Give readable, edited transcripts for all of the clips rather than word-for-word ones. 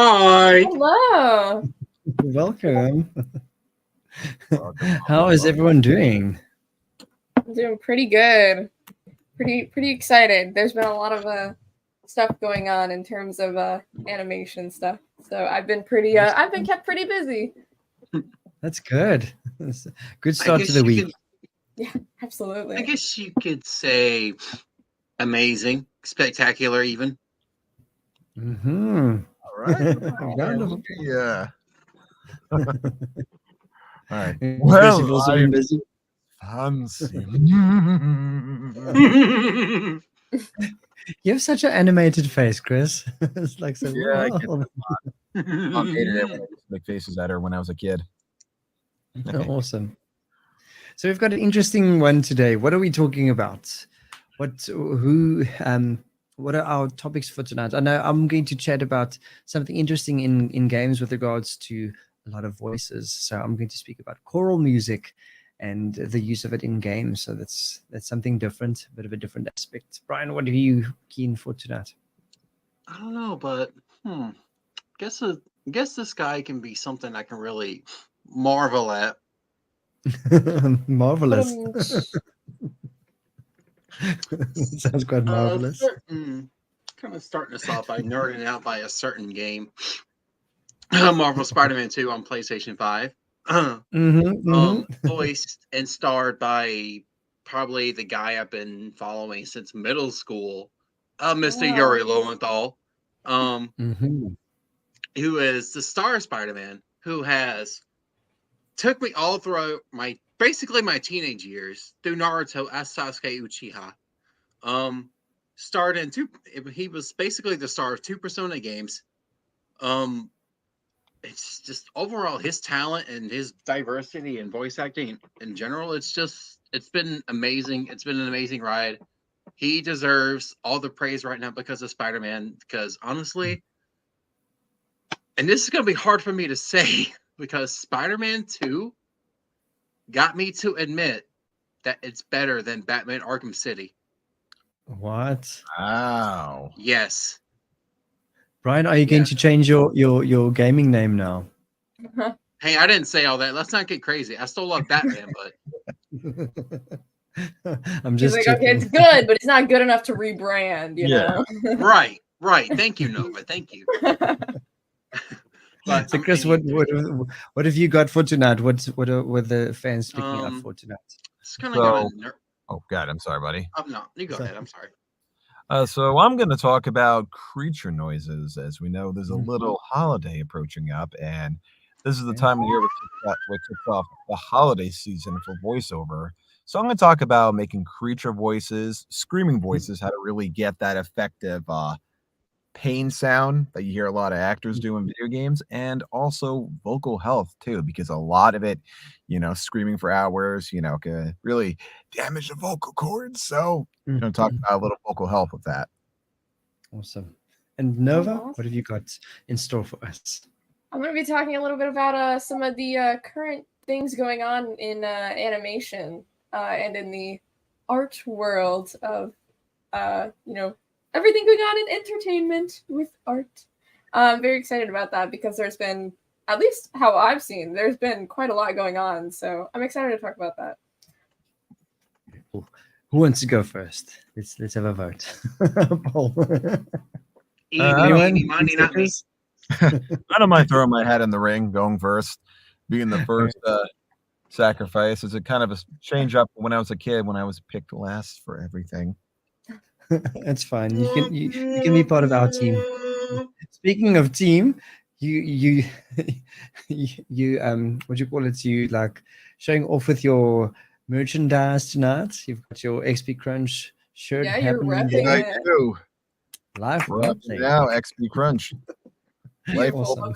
Hi. Hello. Welcome. How is everyone doing? I'm doing pretty good. Pretty excited. There's been a lot of stuff going on in terms of animation stuff. So I've been kept pretty busy. That's good. Good start to the week. Yeah, absolutely. I guess you could say amazing, spectacular, even. Mm-hmm. All right. Wonderful. Yeah. All right. Chris, Well, you've also been busy. fancy. You have such an animated face, Chris. It's like so. Yeah, I get wow. Mom hated it when I used to make faces at her when I was a kid. Awesome. So we've got an interesting one today. What are we talking about? What are our topics for tonight? I know I'm going to chat about something interesting in games with regards to a lot of voices. So I'm going to speak about choral music and the use of it in games. So that's something different, a bit of a different aspect. Brian, what are you keen for tonight? I don't know, but guess this guy can be something I can really marvel at. Marvelous. Sounds quite marvelous. Kind of starting us off by nerding out by a certain game. Marvel Spider-Man 2 on PlayStation 5. Voiced and starred by probably the guy I've been following since middle school, Mr. Yuri Lowenthal, who is the star Spider-Man, who has took me all throughout my teenage years through Naruto as Sasuke Uchiha. Starred in he was basically the star of 2 Persona games. It's just overall his talent and his diversity in voice acting in general. It's been amazing. It's been an amazing ride. He deserves all the praise right now because of Spider-Man. Because honestly, and this is going to be hard for me to say because Spider-Man 2 got me to admit that it's better than Batman Arkham City. What? Wow. Yes. Brian, are you going to change your gaming name now? Hey, I didn't say all that. Let's not get crazy. I still love Batman, but I'm just like, okay, it's good, but it's not good enough to rebrand, you know? Right. Thank you, Nova. Thank you. But, so, Chris, what have you got for tonight? What were the fans picking up for tonight? It's kind of oh, God, I'm sorry, buddy. No, you go ahead. I'm sorry. So I'm going to talk about creature noises. As we know, there's a little holiday approaching up, and this is the time of year we kick off the holiday season for voiceover. So I'm going to talk about making creature voices, screaming voices, how to really get that effective pain sound that you hear a lot of actors do in video games, and also vocal health too, because a lot of it, screaming for hours, can really damage the vocal cords. So I'm going to talk about a little vocal health with that. Awesome. And Nova, what have you got in store for us? I'm going to be talking a little bit about some of the current things going on in animation and in the art world of, everything going on in entertainment with art. I'm very excited about that because there's been, at least how I've seen, there's been quite a lot going on. So I'm excited to talk about that. Who wants to go first? Let's have a vote. Paul. I don't mind throwing my hat in the ring, going first, being the first sacrifice. It's a kind of a change up when I was a kid, when I was picked last for everything. That's fine. You can be part of our team. Speaking of team, you what do you call it? You like showing off with your merchandise tonight. You've got your XP Crunch shirt. Yeah, you're repping it. do. Live now, XP Crunch. Life awesome.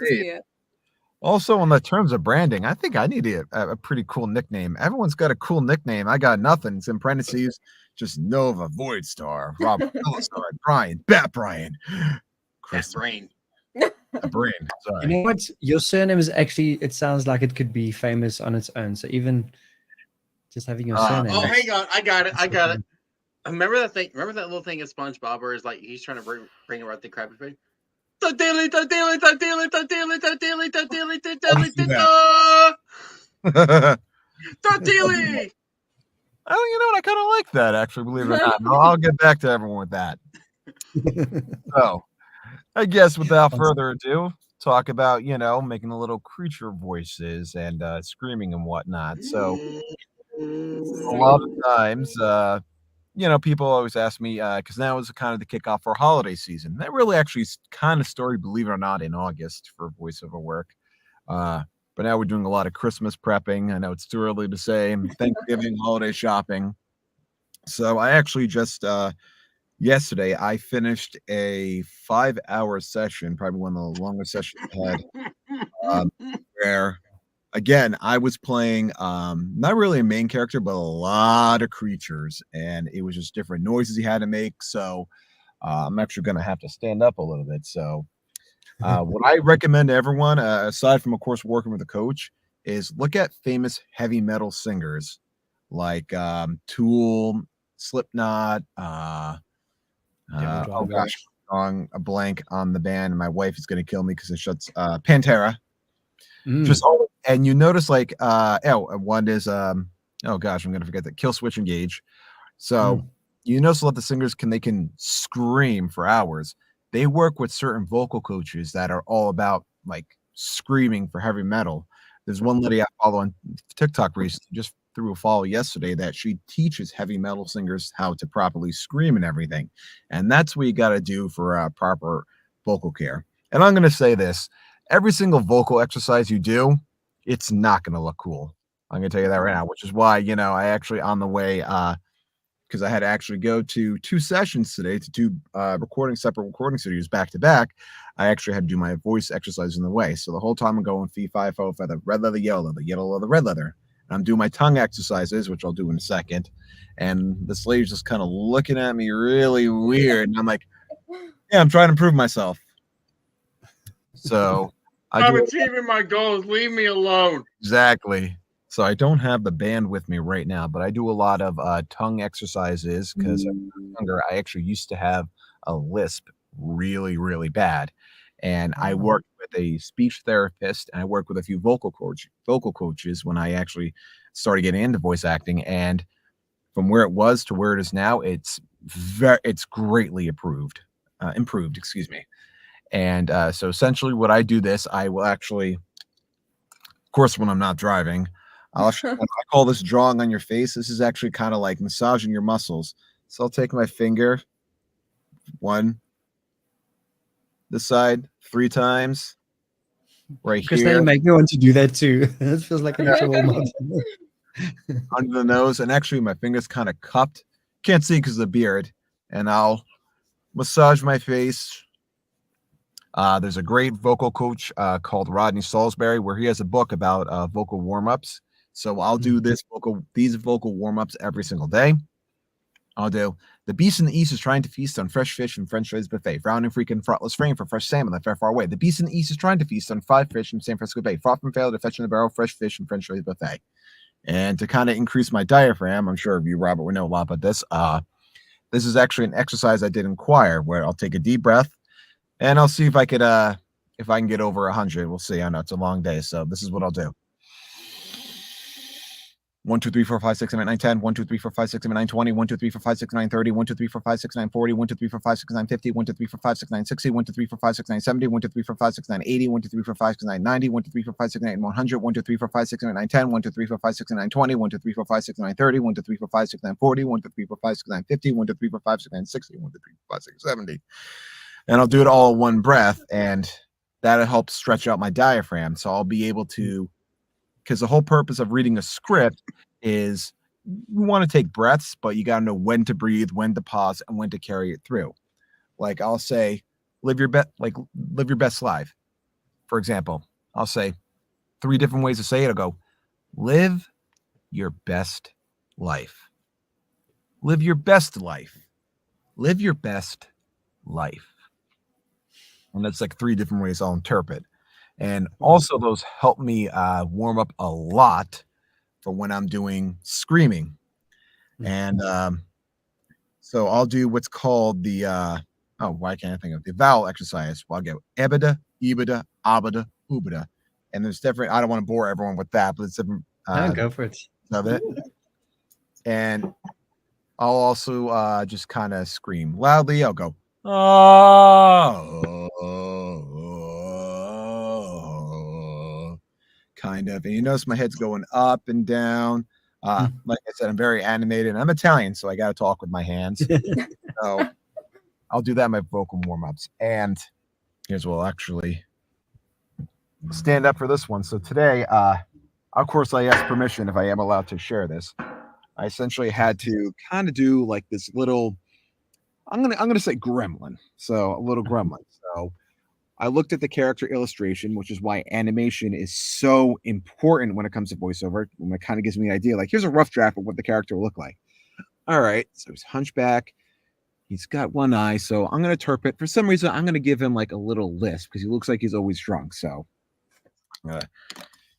Also, on the terms of branding, I think I need a pretty cool nickname. Everyone's got a cool nickname. I got nothing. It's in parentheses. Just Nova, Void Star, Robert, Star, Brian, Bat Brian, Chris Brain. Brain. Sorry. You know what? Your surname is actually, it sounds like it could be famous on its own. So even just having your surname. Oh, hang on. I got it. Remember that thing? Remember that little thing in SpongeBob where it's like he's trying to bring about the Krabby Patty? Ta-dilly, ta-dilly, ta-dilly, ta-dilly, ta-dilly, ta-dilly, Let's do ta-dilly, that. ta-dilly. Oh, you know what? I kind of like that, actually, believe it or not. I'll get back to everyone with that. So, I guess without further ado, talk about, making the little creature voices and screaming and whatnot. So, a lot of times, people always ask me, because now is kind of the kickoff for holiday season. That really actually kind of started, believe it or not, in August for voiceover work. But now we're doing a lot of Christmas prepping. I know it's too early to say, and Thanksgiving, holiday shopping. So I actually just yesterday I finished a 5-hour session, probably one of the longest sessions I had, where again I was playing not really a main character, but a lot of creatures, and it was just different noises he had to make. So I'm actually going to have to stand up a little bit. So what I recommend to everyone, aside from, of course, working with a coach, is look at famous heavy metal singers like Tool, Slipknot. Oh gosh, drawing a blank on the band. My wife is going to kill me because it shuts. Pantera. Just and you notice like one is oh gosh, I'm going to forget that. Kill Switch Engage. So you notice a lot of the singers can scream for hours. They work with certain vocal coaches that are all about like screaming for heavy metal. There's one lady I follow on TikTok recently, just threw a follow yesterday, that she teaches heavy metal singers how to properly scream and everything. And that's what you got to do for proper vocal care. And I'm going to say this, every single vocal exercise you do, it's not going to look cool. I'm going to tell you that right now, which is why, I actually on the way, because I had to actually go to 2 sessions today to do separate recording studios back to back. I actually had to do my voice exercise in the way. So the whole time I'm going fee, fi, fo, feather, red leather, yellow leather, red leather. And I'm doing my tongue exercises, which I'll do in a second. And this lady's just kind of looking at me really weird. And I'm like, yeah, I'm trying to improve myself. So I'm achieving my goals. Leave me alone. Exactly. So I don't have the band with me right now, but I do a lot of tongue exercises because when I was younger, I actually used to have a lisp really, really bad. And I worked with a speech therapist, and I worked with a few vocal coaches when I actually started getting into voice acting. And from where it was to where it is now, it's greatly improved, excuse me. And so essentially what I do I will actually, of course, when I'm not driving, I call this drawing on your face. This is actually kind of like massaging your muscles. So I'll take my finger, one, this side, 3 times, right because here. they make me want to do that too. It feels like an actual under the nose, and actually my fingers kind of cupped. Can't see because of the beard. And I'll massage my face. There's a great vocal coach called Rodney Salisbury, where he has a book about vocal warm-ups. So I'll do these vocal warm-ups every single day. I'll do, the beast in the east is trying to feast on fresh fish and French fries buffet. Round and freaking fraughtless frame for fresh salmon that far, far away. The beast in the east is trying to feast on fried fish from San Francisco Bay. Fraught from fail to fetch in the barrel, fresh fish and French fries buffet. And to kind of increase my diaphragm, I'm sure you, Robert, would know a lot about this. This is actually an exercise I did in choir, where I'll take a deep breath, and I'll see if I can get over 100. We'll see. I know it's a long day, so this is what I'll do. 1, 2, 3, 4, 5, 6, 7, 8, 9, 10. 1, 2, 3, 4, 5, 6, 7, 9, 20. 1, 2, 3, 4, 5, 6, 9, 30. 1, 2, 3, 4, 5, 6, 9, 40. 1, 2, 3, 4, 5, 6, 9, 50. 1, 2, 3, 4, 5, 6, 9, 60. 1, 2, 3, 4, 5, 6, 9, 70. 1, 2, 3, 4, 5, 6, 9, 80. 1, 2, 3, 4, 5, 6, 9, 90. 1, 2, 3, 4, 5, 6, 9, 100. 1, 2, 3, 4, 5, 6, 9, 10. 1, 2, 3, 4, 5, 6, 9, 20. 1, 2, 3, 4, 5, 6, 9, 30. 1, 2, 3, 4, 5, 6, 9, 40. 1, 2, 3, 4, 5, 6, 9, 50. 1, 2, 3, 4, 5, 6, 9, 60. 1, 2, 3, 4, 5, 6, 70. And I'll do it all in one breath, and that'll help stretch out my diaphragm. So I'll be able to, because the whole purpose of reading a script is you want to take breaths, but you got to know when to breathe, when to pause, and when to carry it through. Like I'll say, live your best life. For example, I'll say 3 different ways to say it. I'll go, live your best life. Live your best life. Live your best life. And that's like 3 different ways I'll interpret. And also those help me warm up a lot for when I'm doing screaming. And so I'll do what's called the oh, why can't I think of the vowel exercise? Well, I'll go ebida, ebida, abada, ubida. And there's different, I don't want to bore everyone with that, but it's different Go for it. of it. And I'll also just kind of scream loudly. I'll go, oh, kind of. And you notice my head's going up and down. Like I said, I'm very animated. And I'm Italian, so I got to talk with my hands. So I'll do that in my vocal warm-ups. And here's what I'll actually stand up for this one. So today, of course, I asked permission if I am allowed to share this. I essentially had to kind of do like this little, I'm gonna say gremlin. So a little gremlin. So I looked at the character illustration, which is why animation is so important when it comes to voiceover. When it kind of gives me an idea, like here's a rough draft of what the character will look like. All right, so he's hunchback. He's got one eye, so I'm gonna interpret. For some reason, I'm gonna give him like a little lisp because he looks like he's always drunk. So I'm gonna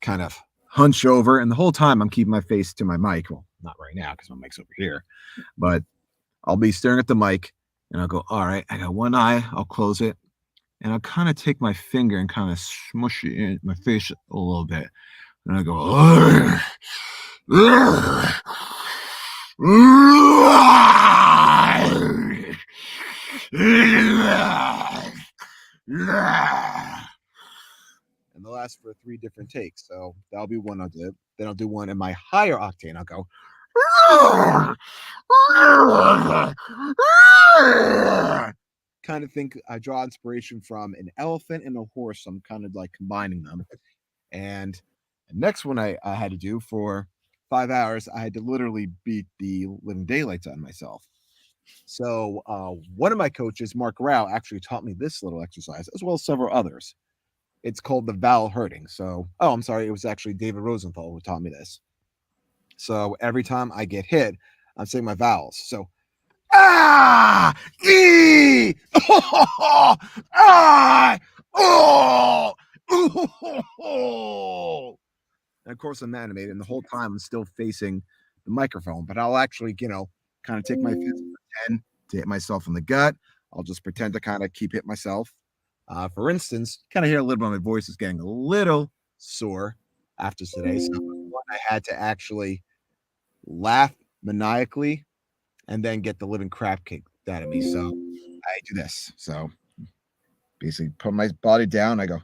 kind of hunch over, and the whole time I'm keeping my face to my mic. Well, not right now because my mic's over here, but I'll be staring at the mic, and I'll go, all right, I got one eye. I'll close it, and I'll kind of take my finger and kind of smush it in my face a little bit, and I go, "Urgh, urgh, urgh." And they'll ask for 3 different takes. So that'll be one I'll do. Then I'll do one in my higher octane. I'll go. Kind of think I draw inspiration from an elephant and a horse. So I'm kind of like combining them. And the next one I had to do for 5 hours, I had to literally beat the living daylights out of myself. So one of my coaches, Mark Rao, actually taught me this little exercise, as well as several others. It's called the vowel herding. So, I'm sorry, it was actually David Rosenthal who taught me this. So every time I get hit, I'm saying my vowels. So, e, I, oh, and of course I'm animated, and the whole time I'm still facing the microphone. But I'll actually, kind of take my fist and pretend to hit myself in the gut. I'll just pretend to kind of keep hitting myself. For instance, kind of hear a little bit of my voice is getting a little sore after today. So I had to actually laugh maniacally and then get the living crap kicked out of me. So I do this. So basically put my body down. I go.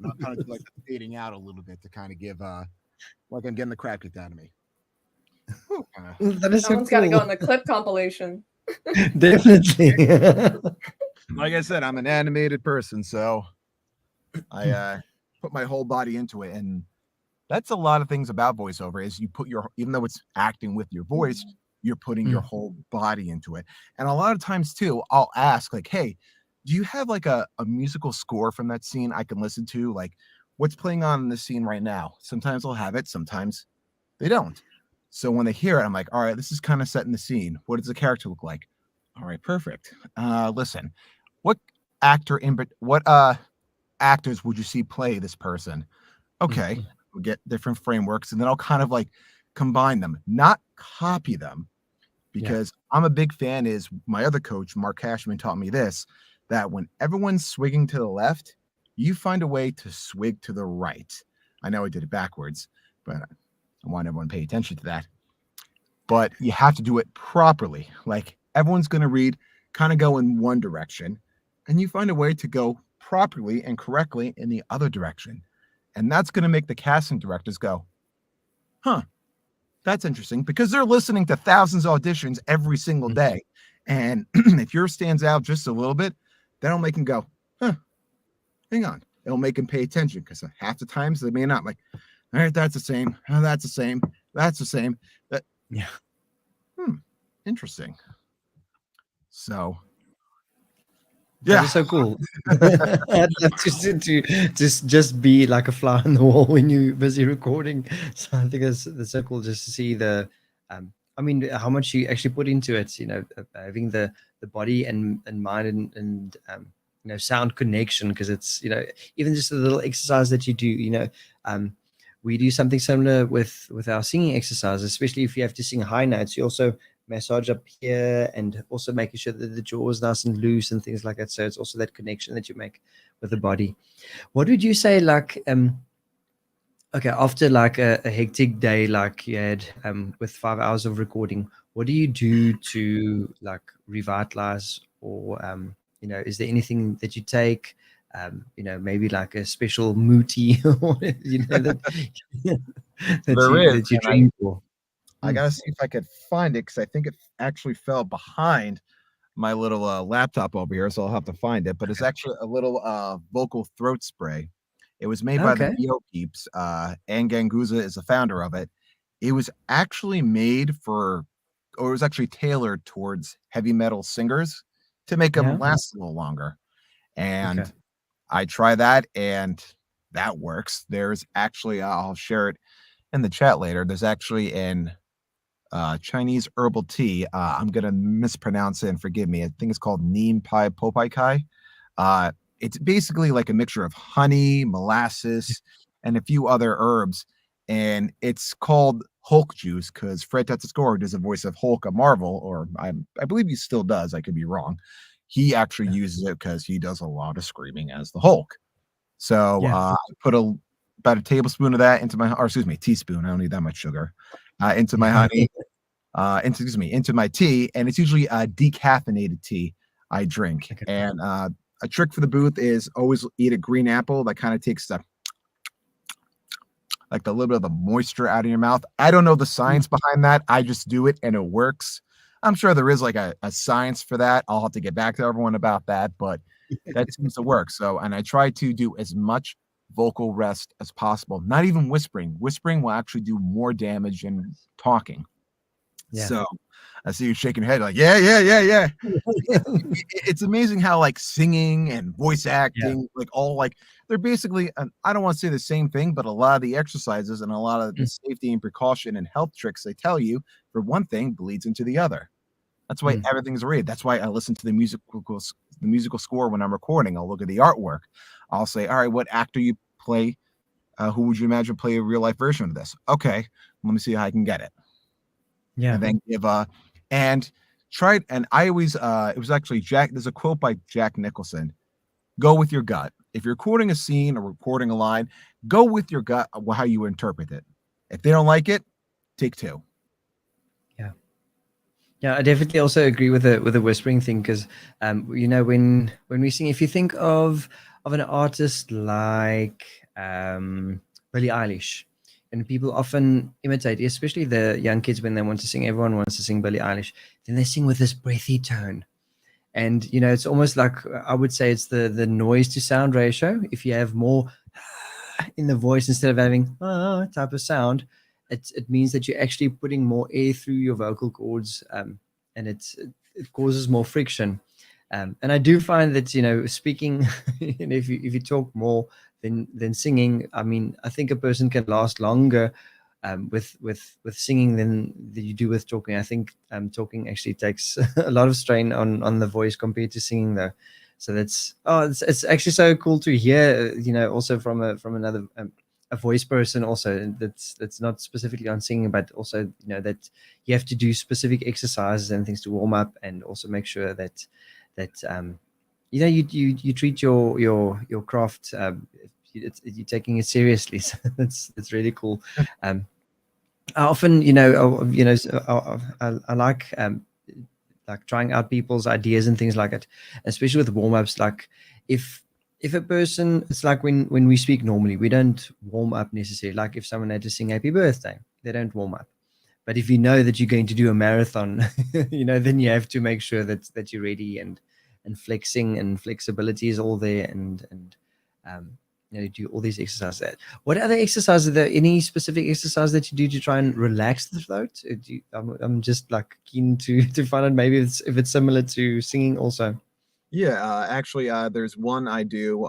I'll kind of do like fading out a little bit to kind of give like I'm getting the crap kicked out of me. That is Someone's so got to cool. go on the clip compilation. Definitely. Like I said, I'm an animated person, so I put my whole body into it. And that's a lot of things about voiceover is you put even though it's acting with your voice, you're putting your whole body into it. And a lot of times too, I'll ask like, hey, do you have like a musical score from that scene I can listen to? Like what's playing on in this scene right now? Sometimes they'll have it, sometimes they don't. So when they hear it, I'm like, all right, this is kind of setting the scene. What does the character look like? All right, perfect. Listen, what actors would you see play this person? Okay, we'll get different frameworks, and then I'll kind of like combine them, not copy them, because I'm a big fan. Is my other coach, Mark Cashman, taught me this, that when everyone's swigging to the left, you find a way to swig to the right. I know I did it backwards, but I want everyone to pay attention to that. But you have to do it properly. Like everyone's going to read, kind of go in one direction, and you find a way to go properly and correctly in the other direction. And that's going to make the casting directors go, huh, that's interesting, because they're listening to thousands of auditions every single day. And if yours stands out just a little bit, that'll make them go, huh, hang on. It'll make them pay attention, because half the times they may not. Like, all right, that's the same. Oh, that's the same. That's the same. Interesting. So, That is so cool. I'd love to just be like a fly on the wall when you're busy recording. So I think that's so cool just to see the I mean, how much you actually put into it, having the body and mind and sound connection, because it's, even just a little exercise that you do, we do something similar with our singing exercises, especially if you have to sing high notes. You also massage up here and also making sure that the jaw is nice and loose and things like that. So it's also that connection that you make with the body. What would you say, like, okay, after like a hectic day like you had with 5 hours of recording, what do you do to like revitalize, or is there anything that you take, maybe like a special mootie or There is, that you and drink for? I gotta see if I could find it, because I think it actually fell behind my little laptop over here, so I'll have to find it. But it's actually a little vocal throat spray. It was made by the Okay. Bio Peeps. Ann Ganguza is the founder of it. It was actually made or it was actually tailored towards heavy metal singers to make them Yeah. last a little longer. And Okay. I try that, and that works. There's actually, I'll share it in the chat later. There's actually an Chinese herbal tea. I'm gonna mispronounce it and forgive me. I think it's called Neem Pai Popai Kai. It's basically like a mixture of honey, molasses, and a few other herbs, and it's called Hulk juice because Fred Tetzscorer does the voice of Hulk of Marvel, or I believe he still does. I could be wrong. He actually uses it because he does a lot of screaming as the Hulk. So I put about a tablespoon of that into my, or excuse me, teaspoon. I don't need that much sugar. Into my honey, into my tea, and it's usually a decaffeinated tea I drink. Okay. And a trick for the booth is always eat a green apple. That kind of takes the like the little bit of the moisture out of your mouth. I don't know the science behind that. I just do it and it works. I'm sure there is like a science for that. I'll have to get back to everyone about that, but that seems to work. So, and I try to do as much vocal rest as possible. Not even whispering. Whispering will actually do more damage than talking. Yeah. So I see you shaking your head like, yeah. It's amazing how like singing and voice acting, like all like they're basically, I don't want to say the same thing, but a lot of the exercises and a lot of the safety and precaution and health tricks they tell you for one thing bleeds into the other. That's why everything's rated. That's why I listen to the musical score when I'm recording. I'll look at the artwork. I'll say, all right, what actor you play? Who would you imagine play a real life version of this? Okay, let me see how I can get it. Yeah. And then give and try it. And I always it was actually there's a quote by Jack Nicholson. Go with your gut. If you're recording a scene or recording a line, go with your gut how you interpret it. If they don't like it, take two. Yeah, I definitely also agree with the whispering thing, because when we sing, if you think of an artist like Billie Eilish, and people often imitate, especially the young kids when they want to sing. Everyone wants to sing Billie Eilish. Then they sing with this breathy tone, and it's almost like, I would say it's the noise to sound ratio. If you have more in the voice instead of having type of sound, it means that you're actually putting more air through your vocal cords, and it causes more friction. And I do find that speaking, if you talk more than singing, I mean, I think a person can last longer with singing than you do with talking. I think talking actually takes a lot of strain on the voice compared to singing, though. So it's actually so cool to hear, also from another a voice person also that's not specifically on singing, but also that you have to do specific exercises and things to warm up, and also make sure that you treat your craft, you're taking it seriously. So that's really cool. I often I like trying out people's ideas and things like it, especially with warm-ups. Like if a person, it's like when we speak normally, we don't warm up necessarily. Like if someone had to sing happy birthday, they don't warm up. But if you know that you're going to do a marathon, then you have to make sure that you're ready, and flexing and flexibility is all there, and do all these exercises. What other exercises are there? Any specific exercise that you do to try and relax the throat? I'm just like keen to find out maybe if it's similar to singing also. Yeah, actually, there's one I do.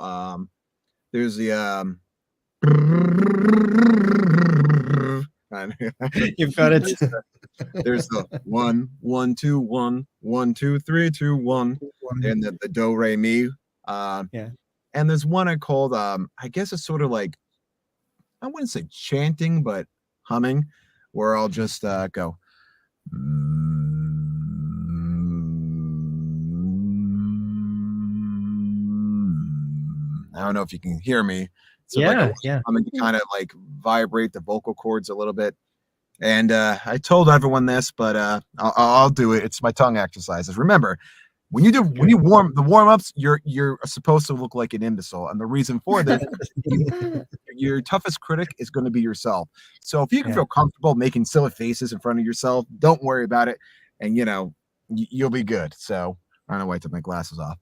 There's the You've got it. There's the 1, 1, 2, 1, 1, 2, 3, 2, 1, and the do re mi. Yeah. And there's one I called I guess it's sort of like, I wouldn't say chanting, but humming, where I'll just go. I don't know if you can hear me. So like I'm going to kind of like vibrate the vocal cords a little bit. And I told everyone this, but I'll do it. It's my tongue exercises. Remember, when you warm the warm-ups, you're supposed to look like an imbecile. And the reason for this, your toughest critic is going to be yourself. So if you can feel comfortable making silly faces in front of yourself, don't worry about it. And you'll be good. So I don't know why I took my glasses off.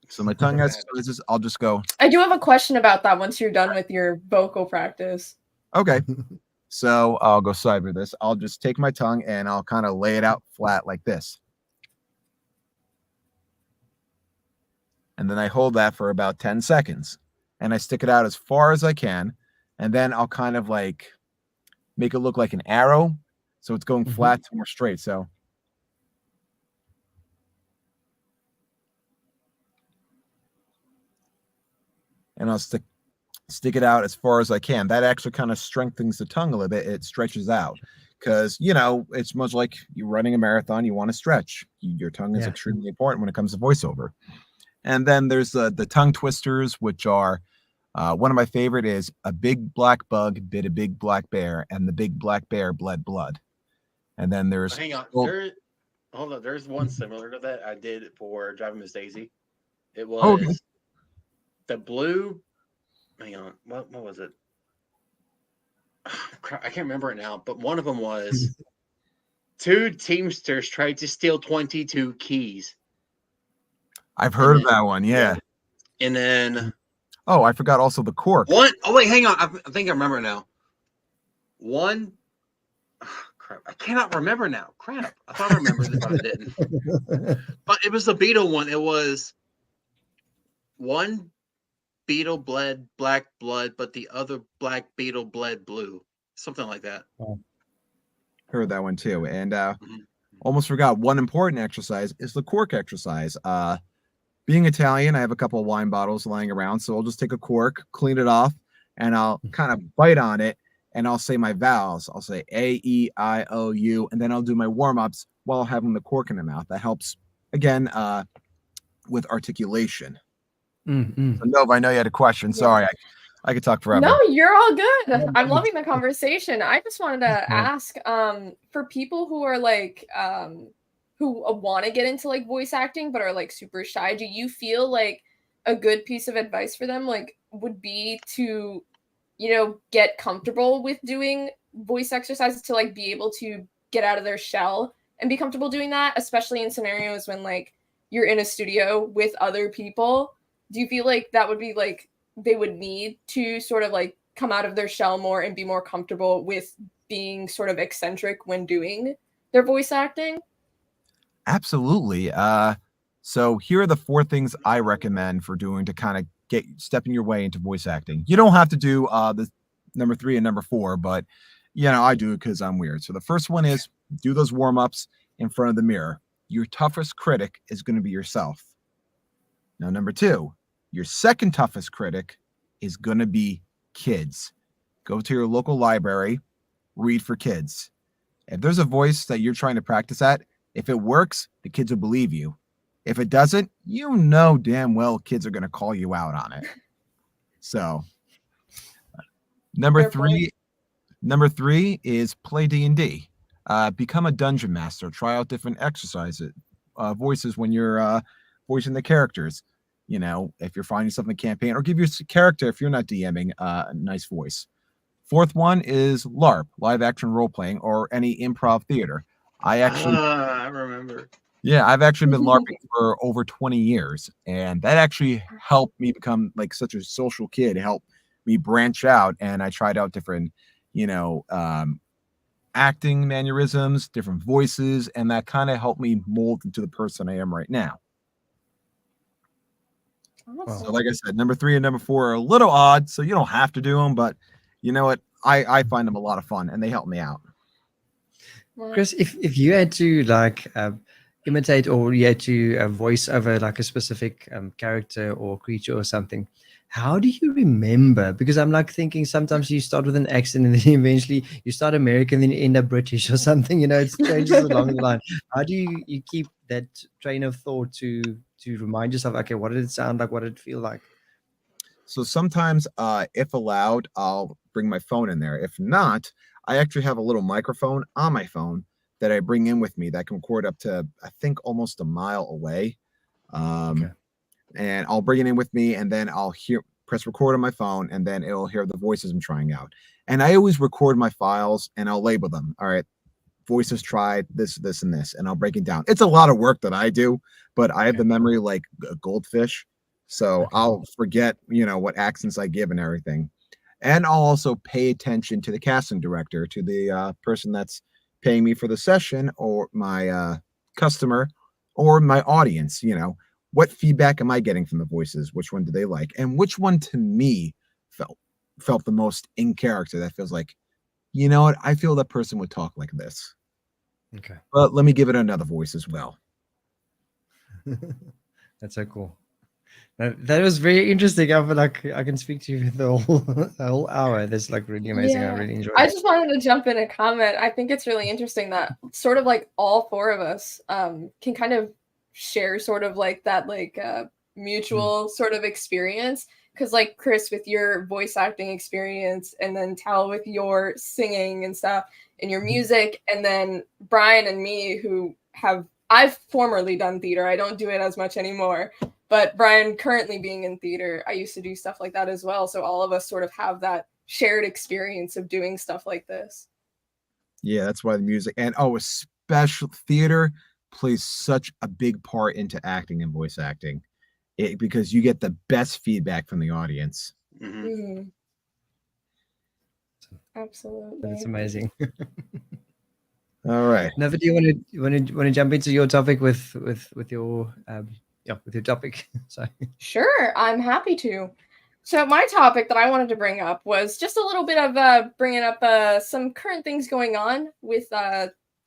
So my tongue exercises, I'll just go. I do have a question about that once you're done with your vocal practice. Okay. So I'll go side with this. I'll just take my tongue and I'll kind of lay it out flat like this. And then I hold that for about 10 seconds. And I stick it out as far as I can. And then I'll kind of like make it look like an arrow. So it's going flat to more straight. So. And I'll stick it out as far as I can. That actually kind of strengthens the tongue a little bit. It stretches out because, it's much like you're running a marathon. You want to stretch. Your tongue is extremely important when it comes to voiceover. And then there's the tongue twisters, which are one of my favorite is a big black bug bit a big black bear and the big black bear bled blood. And then there's hang on. Hold on. There's one similar to that I did for Driving Miss Daisy. It was the blue. Hang on. What was it? I can't remember it now, but one of them was 2 Teamsters tried to steal 22 keys. I've heard of that one, yeah. And then I forgot also the cork. Wait, hang on. I think I remember now. One crap. I cannot remember now. Crap. I thought I remembered it, but I didn't. But it was the beetle one. It was one beetle bled black blood, but the other black beetle bled blue. Something like that. Heard that one too. And almost forgot one important exercise is the cork exercise. Being Italian, I have a couple of wine bottles lying around, so I'll just take a cork, clean it off, and I'll kind of bite on it, and I'll say my vowels. I'll say A, E, I, O, U, and then I'll do my warm-ups while having the cork in the mouth. That helps, again, with articulation. So Nova, I know you had a question. Sorry, I could talk forever. No, you're all good. I'm loving the conversation. I just wanted to ask, for people who are like, who want to get into like voice acting but are like super shy, do you feel like a good piece of advice for them like would be to get comfortable with doing voice exercises to like be able to get out of their shell and be comfortable doing that, especially in scenarios when like you're in a studio with other people? Do you feel like that would be like they would need to sort of like come out of their shell more and be more comfortable with being sort of eccentric when doing their voice acting? Absolutely. So here are the 4 things I recommend for doing to kind of get stepping your way into voice acting. You don't have to do the number 3 and number 4, but I do it because I'm weird. So the first one is do those warm-ups in front of the mirror. Your toughest critic is going to be yourself. Now, number 2, your second toughest critic is going to be kids. Go to your local library, read for kids. If there's a voice that you're trying to practice at, if it works, the kids will believe you. If it doesn't, damn well kids are going to call you out on it. So, number 3 is play D&D. Become a dungeon master. Try out different exercises, voices when you're voicing the characters. If you're finding something campaign, or give your character, if you're not DMing, a nice voice. 4th one is LARP, live action role playing, or any improv theater. I remember. Yeah, I've actually been LARPing for over 20 years, and that actually helped me become like such a social kid. It helped me branch out, and I tried out different, acting mannerisms, different voices, and that kind of helped me mold into the person I am right now. So like I said, number 3 and number 4 are a little odd, so you don't have to do them, but you know what? I find them a lot of fun, and they help me out. Chris, if you had to like imitate or you had to voice over like a specific character or creature or something, how do you remember? Because I'm like thinking sometimes you start with an accent and then eventually you start American, then you end up British or something. You know, it changes along the line. How do you keep that train of thought to remind yourself? Okay, what did it sound like? What did it feel like? So sometimes, if allowed, I'll bring my phone in there. If not, I actually have a little microphone on my phone that I bring in with me that can record up to, I think, almost a mile away. Okay. And I'll bring it in with me, and then I'll press record on my phone, and then it'll hear the voices I'm trying out. And I always record my files, and I'll label them. All right, voices tried this, this, and this, and I'll break it down. It's a lot of work that I do, but I have the memory like a goldfish. So I'll forget, what accents I give and everything. And I'll also pay attention to the casting director, to the person that's paying me for the session, or my customer, or my audience. What feedback am I getting from the voices? Which one do they like? And which one to me felt the most in character, that feels like, you know what? I feel that person would talk like this. Okay. But let me give it another voice as well. That's so cool. That was very interesting. I feel like I can speak to you the whole hour. That's like really amazing. I really enjoyed I it. just wanted to jump in and comment. I think it's really interesting that sort of like all four of us can kind of share sort of like that like mutual sort of experience. Because like Chris with your voice acting experience, and then Tal with your singing and stuff and your music, and then Brian and me who I've formerly done theater. I don't do it as much anymore. But Brian currently being in theater, I used to do stuff like that as well. So all of us sort of have that shared experience of doing stuff like this. Yeah, that's why the music and especially theater plays such a big part into acting and voice acting, because you get the best feedback from the audience. Mm-hmm. Absolutely, that's amazing. All right. Never, do you want to jump into your topic with your with your topic? Sorry. Sure, I'm happy to. So my topic that I wanted to bring up was just a little bit of bringing up some current things going on with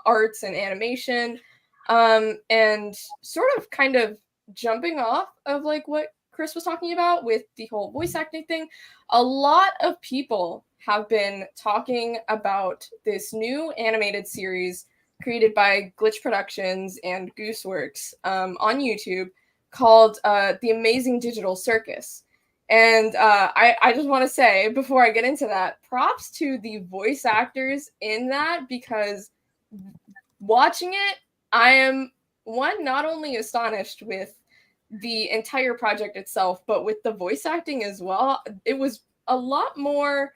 arts and animation, and sort of kind of jumping off of like what Chris was talking about with the whole voice acting thing. A lot of people have been talking about this new animated series created by Glitch Productions and Gooseworks on YouTube called The Amazing Digital Circus. And I just want to say, before I get into that, props to the voice actors in that, because watching it, I am, not only astonished with the entire project itself, but with the voice acting as well. It was a lot more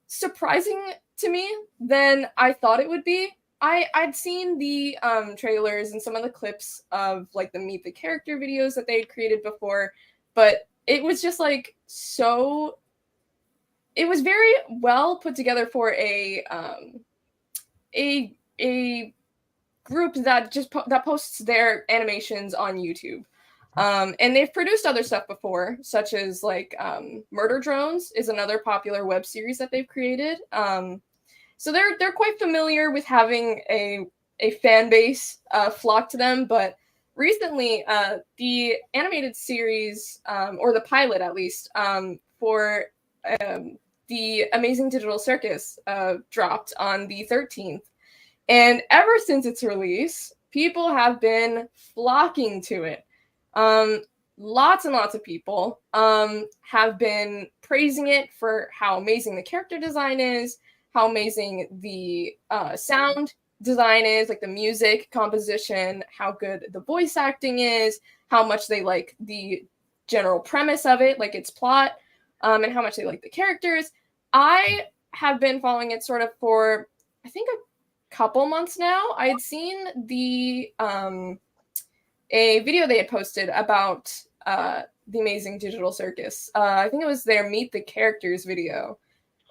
surprising to me than I thought it would be. I'd seen the trailers and some of the clips of like the Meet the Character videos that they had created before, but it was just like so. It was very well put together for a group that just that posts their animations on YouTube. And they've produced other stuff before, such as like Murder Drones is another popular web series that they've created. So they're quite familiar with having a fan base flock to them. But recently, the animated series, or the pilot at least, for the Amazing Digital Circus dropped on the 13th. And ever since its release, people have been flocking to it. Lots and lots of people have been praising it for how amazing the character design is, how amazing the sound design is, like the music composition, how good the voice acting is, how much they like the general premise of it, like its plot, and how much they like the characters. I have been following it sort of for, I think, a couple months now. I had seen the a video they had posted about the Amazing Digital Circus. I think it was their Meet the Characters video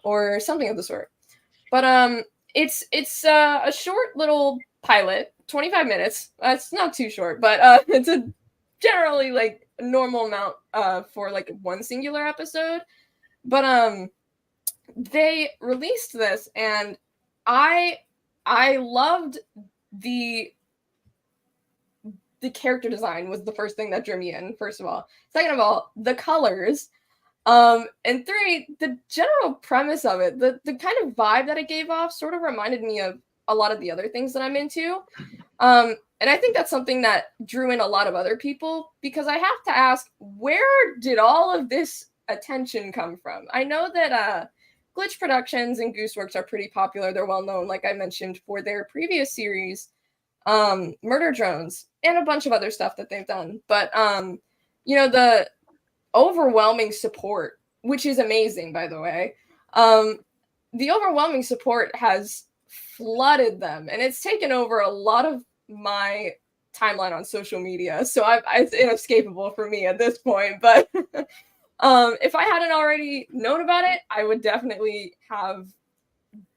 or something of the sort. But it's a short little pilot, 25 minutes. It's not too short, but it's a generally like a normal amount for like one singular episode. But they released this, and I I loved the character design was the first thing that drew me in, first of all. Second of all, the colors. And 3, the general premise of it, the kind of vibe that it gave off sort of reminded me of a lot of the other things that I'm into. And I think that's something that drew in a lot of other people, because I have to ask, where did all of this attention come from? I know that Glitch Productions and Gooseworks are pretty popular. They're well known, like I mentioned, for their previous series, Murder Drones, and a bunch of other stuff that they've done. But the overwhelming support, which is amazing, by the way, the overwhelming support has flooded them, and it's taken over a lot of my timeline on social media. So it's inescapable for me at this point. But if I hadn't already known about it, I would definitely have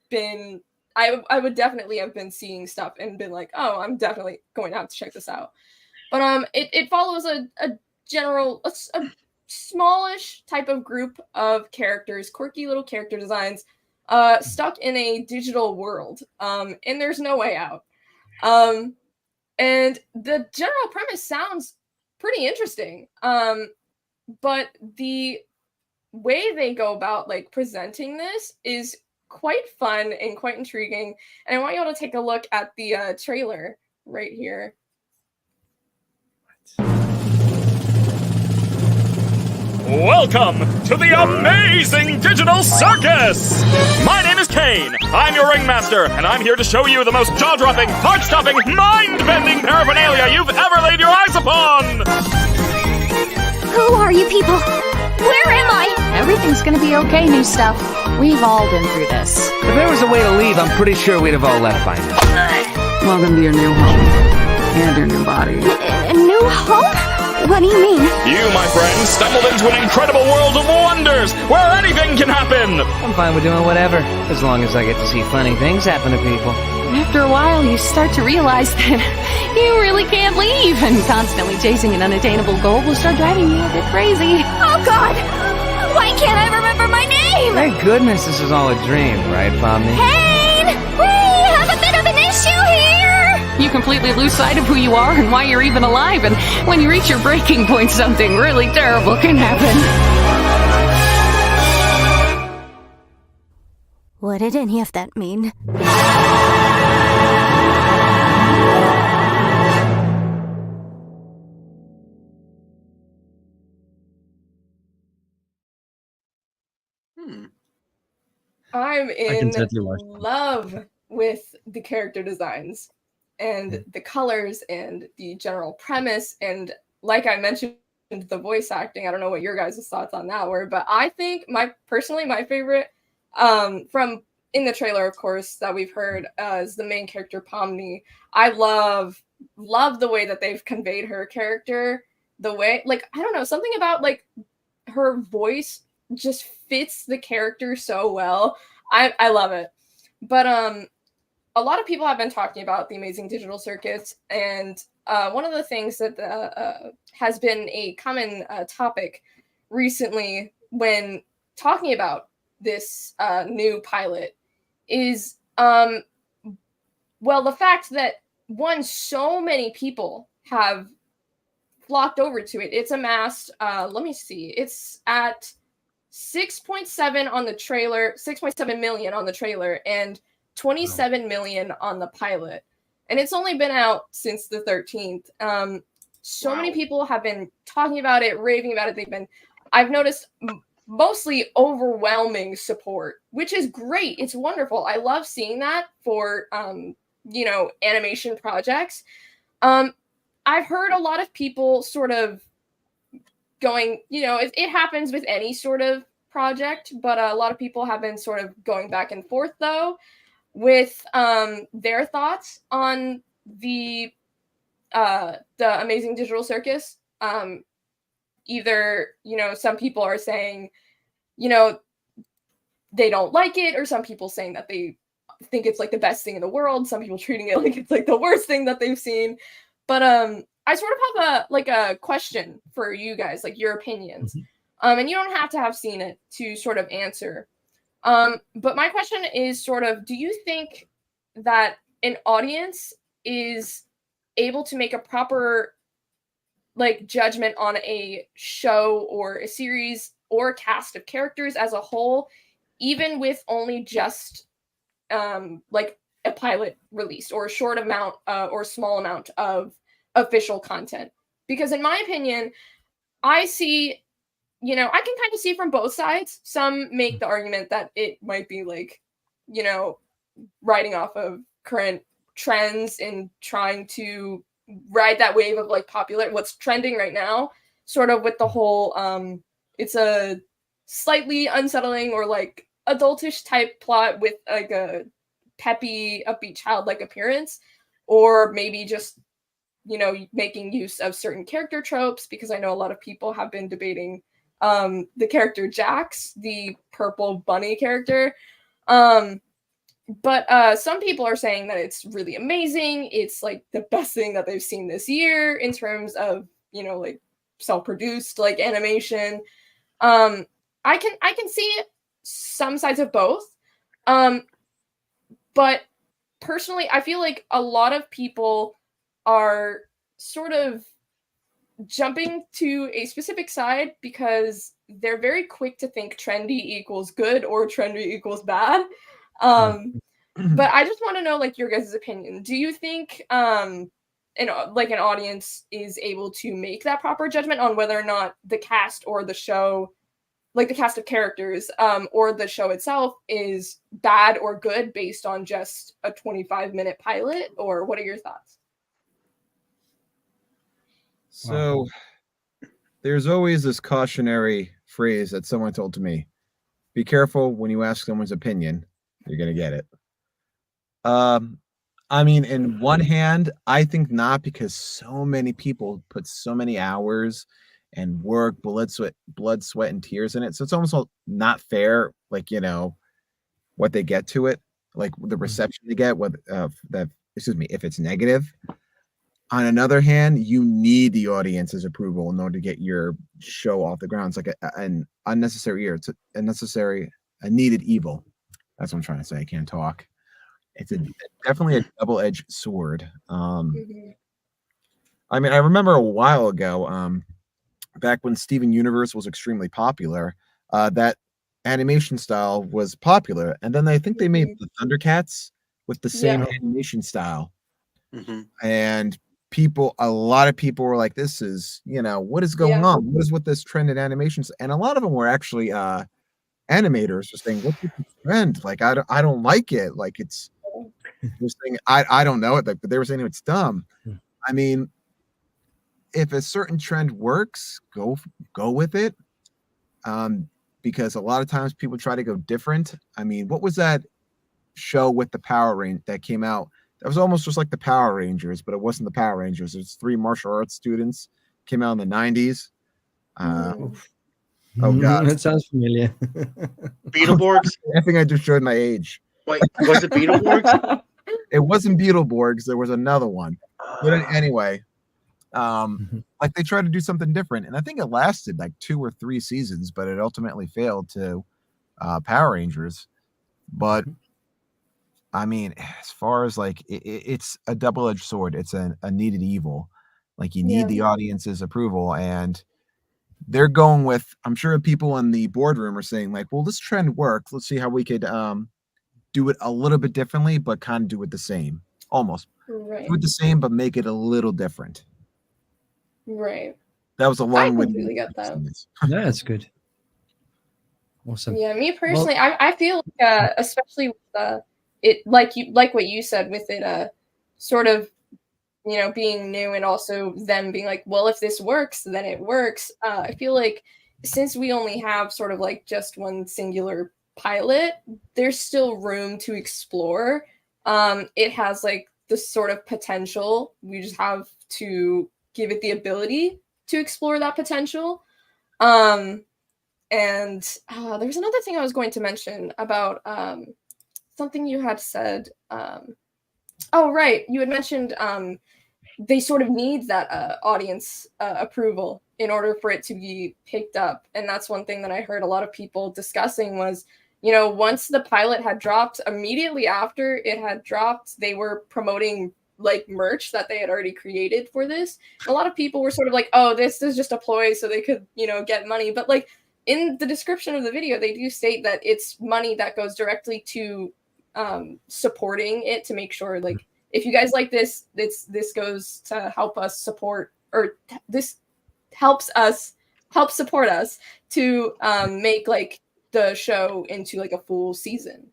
been. I would definitely have been seeing stuff and been like, oh, I'm definitely going to have to check this out. But it follows a general, a smallish type of group of characters, quirky little character designs, stuck in a digital world, and there's no way out. And the general premise sounds pretty interesting, but the way they go about like presenting this is quite fun and quite intriguing. And I want you all to take a look at the trailer right here. Welcome to the amazing digital circus! My name is Kane. I'm your ringmaster, and I'm here to show you the most jaw-dropping, heart-stopping, mind-bending paraphernalia you've ever laid your eyes upon! Who are you people? Where am I? Everything's gonna be okay, new stuff. We've all been through this. If there was a way to leave, I'm pretty sure we'd have all left by now. Welcome to your new home. And your new body. A new home? What do you mean? You, my friend, stumbled into an incredible world of wonders, where anything can happen! I'm fine with doing whatever, as long as I get to see funny things happen to people. After a while, you start to realize that you really can't leave, and constantly chasing an unattainable goal will start driving you a bit crazy. Oh, God! Why can't I remember my name? Thank goodness this is all a dream, right, Pomni? Kane! We have a bit of an issue here! You completely lose sight of who you are and why you're even alive, and when you reach your breaking point, something really terrible can happen. What did any of that mean? I'm in totally watch that. love with the character designs and the colors and the general premise. And like I mentioned, the voice acting. I don't know what your guys' thoughts on that were, but I think my favorite from in the trailer, of course, that we've heard is the main character, Pomni. I love the way that they've conveyed her character. The way, like, I don't know, something about like her voice just fits the character so well. I love it. But a lot of people have been talking about the Amazing Digital Circus, and one of the things that has been a common topic recently when talking about this new pilot is the fact that so many people have flocked over to it. It's amassed, let me see, it's at 6.7 on the trailer, 6.7 million on the trailer, and 27 million on the pilot. And it's only been out since the 13th. Many people have been talking about it, raving about it. I've noticed mostly overwhelming support, which is great. It's wonderful. I love seeing that for, animation projects. I've heard a lot of people sort of going, it happens with any sort of project, but a lot of people have been sort of going back and forth, though, with their thoughts on the Amazing Digital Circus. Either, some people are saying, they don't like it, or some people saying that they think it's like the best thing in the world. Some people treating it like it's like the worst thing that they've seen. But I sort of have a question for you guys, like your opinions. And you don't have to have seen it to sort of answer. But my question is sort of, do you think that an audience is able to make a proper like judgment on a show or a series or a cast of characters as a whole, even with only just like a pilot released or a short amount or small amount of official content. Because in my opinion, I see, I can kind of see from both sides. Some make the argument that it might be like, riding off of current trends and trying to ride that wave of like popular, what's trending right now, sort of with the whole, it's a slightly unsettling or like adultish type plot with like a peppy, upbeat, childlike appearance, or maybe just making use of certain character tropes, because I know a lot of people have been debating the character Jax, the purple bunny character. But some people are saying that it's really amazing. It's like the best thing that they've seen this year in terms of, like self-produced like animation. I can see some sides of both. But personally, I feel like a lot of people are sort of jumping to a specific side because they're very quick to think trendy equals good or trendy equals bad. But I just want to know like your guys' opinion. Do you think an audience is able to make that proper judgment on whether or not the cast or the show, like the cast of characters, or the show itself is bad or good based on just a 25-minute pilot? Or what are your thoughts? So there's always this cautionary phrase that someone told to me: be careful when you ask someone's opinion, you're going to get it. I mean, in one hand, I think not, because so many people put so many hours and work, blood, sweat, and tears in it. So it's almost not fair, like, what they get to it, like the reception they get, if it's negative. On another hand, you need the audience's approval in order to get your show off the ground. It's like an unnecessary year. It's a needed evil. That's what I'm trying to say. I can't talk. It's definitely a double-edged sword. I mean, I remember a while ago, back when Steven Universe was extremely popular, that animation style was popular, and then I think they made the Thundercats with the same animation style, and a lot of people were like, "This is, what is going on? What is with this trend in animations?" And a lot of them were actually animators just saying, "What's with this trend? Like, I don't like it. Like, it's." They're saying, I don't know it, but they were saying it's dumb. I mean, if a certain trend works, go with it. Because a lot of times people try to go different. I mean, what was that show with the Power Rangers that came out? That was almost just like the Power Rangers, but it wasn't the Power Rangers. It was 3 martial arts students. Came out in the 90s. Oh God, that sounds familiar. Beetleborgs. I think I just showed my age. Wait, was it Beetleborgs? It wasn't Beetleborgs. There was another one. But anyway, like they tried to do something different, and I think it lasted like 2 or 3 seasons, but it ultimately failed to Power Rangers. But I mean, as far as like it's a double-edged sword. It's a needed evil. Like you need the audience's approval, and they're going with. I'm sure people in the boardroom are saying like, "Well, this trend worked. Let's see how we could do it a little bit differently, but kind of do it the same, almost. Right. Do it the same, but make it a little different." Right. That was a long way. I completely get that. No, that's good. Awesome. Yeah, me personally, I feel like, especially with it, like what you said with it, sort of, being new, and also them being like, well, if this works, then it works. I feel like since we only have sort of like just one singular pilot, there's still room to explore. It has like the sort of potential. We just have to give it the ability to explore that potential. And there's another thing I was going to mention about something you had said. Oh, right. You had mentioned they sort of need that audience approval in order for it to be picked up. And that's one thing that I heard a lot of people discussing was, once the pilot had dropped, immediately after it had dropped, they were promoting like merch that they had already created for this. And a lot of people were sort of like, oh, this is just a ploy so they could, get money. But like in the description of the video, they do state that it's money that goes directly to supporting it, to make sure, like, if you guys like this goes to help us support, or this help support us to make like the show into like a full season,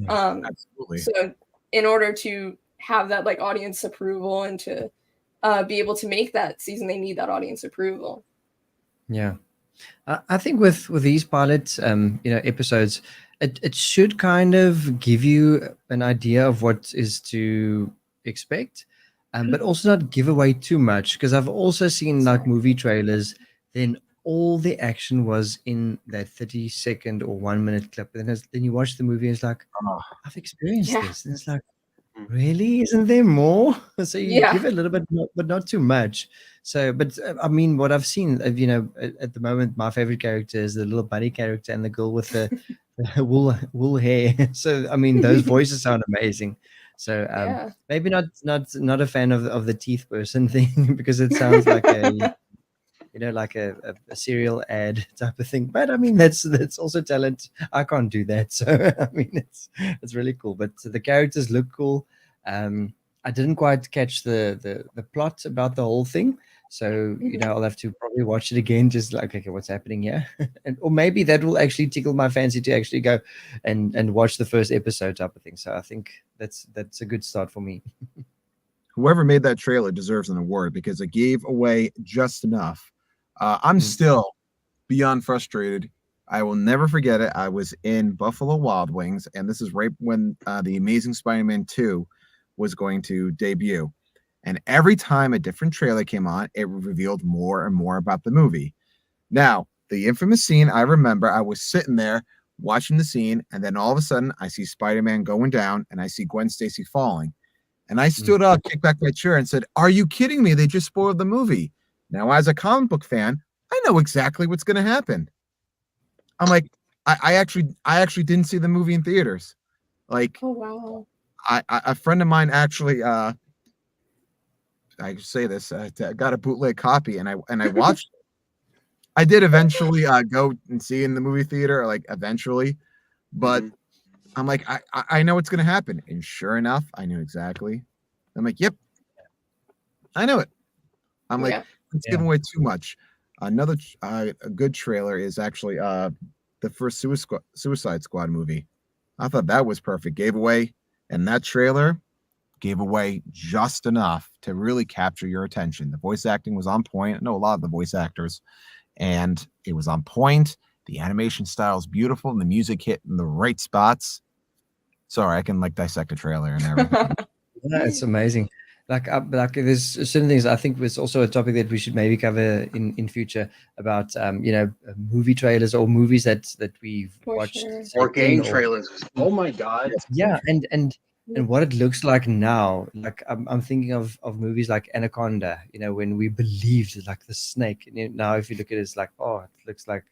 Absolutely. So in order to have that like audience approval and to be able to make that season, they need that audience approval. Yeah. I think with these pilots, episodes, it should kind of give you an idea of what is to expect, but also not give away too much. Because I've also seen like movie trailers, then all the action was in that 30-second or 1-minute clip. Then you watch the movie and it's like, I've experienced this. And it's like, really? Isn't there more? So you give it a little bit more, but not too much. So, but I mean, what I've seen, at the moment, my favorite character is the little bunny character and the girl with the wool hair. So, I mean, those voices sound amazing. So, maybe not a fan of the teeth person thing, because it sounds like a like a cereal ad type of thing. But I mean, that's also talent. I can't do that. So I mean, it's really cool. But the characters look cool. I didn't quite catch the plot about the whole thing. So, I'll have to probably watch it again, just like, okay, what's happening here? Or maybe that will actually tickle my fancy to actually go and watch the first episode type of thing. So I think that's a good start for me. Whoever made that trailer deserves an award, because it gave away just enough. I'm still beyond frustrated. I will never forget it. I was in Buffalo Wild Wings, and this is right when The Amazing Spider-Man 2 was going to debut. And every time a different trailer came on, it revealed more and more about the movie. Now, the infamous scene, I remember I was sitting there watching the scene, and then all of a sudden I see Spider-Man going down, and I see Gwen Stacy falling. And I stood up, kicked back my chair, and said, "Are you kidding me? They just spoiled the movie." Now, as a comic book fan, I know exactly what's going to happen. I'm like, I actually didn't see the movie in theaters. Like, oh wow, a friend of mine actually, I say this, got a bootleg copy, and I watched it. I did eventually go and see it in the movie theater, like eventually, but I'm like, I know what's going to happen, and sure enough, I knew exactly. I'm like, yep, I know it. I'm like, it's giving away too much. Another a good trailer is actually the first Suicide Squad movie. I thought that was perfect. Gave away, and that trailer gave away just enough to really capture your attention. The voice acting was on point. I know a lot of the voice actors, and it was on point. The animation style is beautiful, and the music hit in the right spots. Sorry, I can like dissect a trailer and everything. Yeah, it's amazing. Like there's certain things I think was also a topic that we should maybe cover in future about movie trailers or movies that we've watched, or game trailers. Oh my god! Yeah, and what it looks like now. Like I'm thinking of movies like Anaconda. When we believed like the snake. And now if you look at it, it's like, oh, it looks like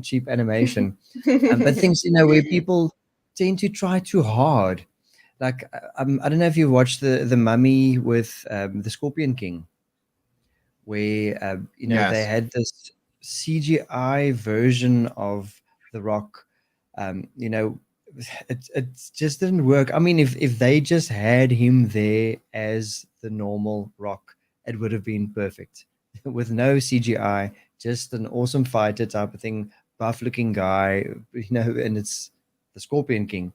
cheap animation. But things where people tend to try too hard. Like I don't know if you watched the Mummy with the Scorpion King, where they had this CGI version of The Rock. It just didn't work. I mean, if they just had him there as the normal Rock, it would have been perfect. With no CGI, just an awesome fighter type of thing, buff-looking guy, and it's the Scorpion King.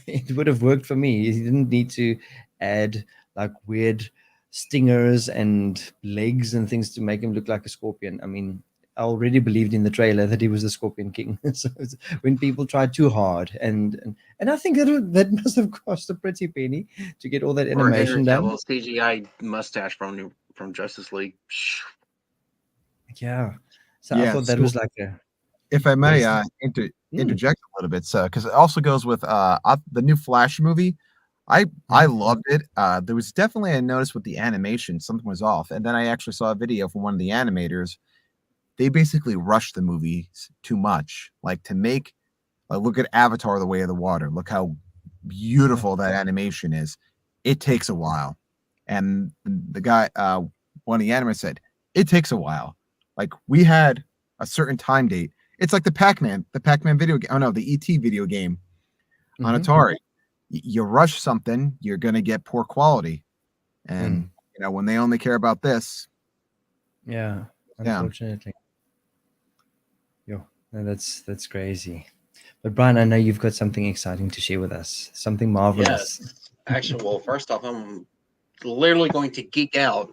It would have worked for me. He didn't need to add like weird stingers and legs and things to make him look like a scorpion. I mean, I already believed in the trailer that he was the Scorpion King. So when people try too hard, and I think that must have cost a pretty penny to get all that animation done. CGI mustache from Justice League. Yeah. So I thought that was like a. If I may interject a little bit, so because it also goes with the new Flash movie. I loved it. There was definitely I noticed with the animation something was off, and then I actually saw a video from one of the animators. They basically rushed the movies too much, like to make Like, look at Avatar: The Way of the Water. Look how beautiful that animation is. It takes a while. And the guy, one of the animators said, it takes a while. Like, we had a certain time date. It's like the Pac-Man video game. Oh no, the ET video game on Atari. You rush something, you're going to get poor quality. And, you know, when they only care about this. Yeah, unfortunately. Yo, no, that's crazy. But Brian, I know you've got something exciting to share with us. Something marvelous. Yes. Actually, well, first off, I'm literally going to geek out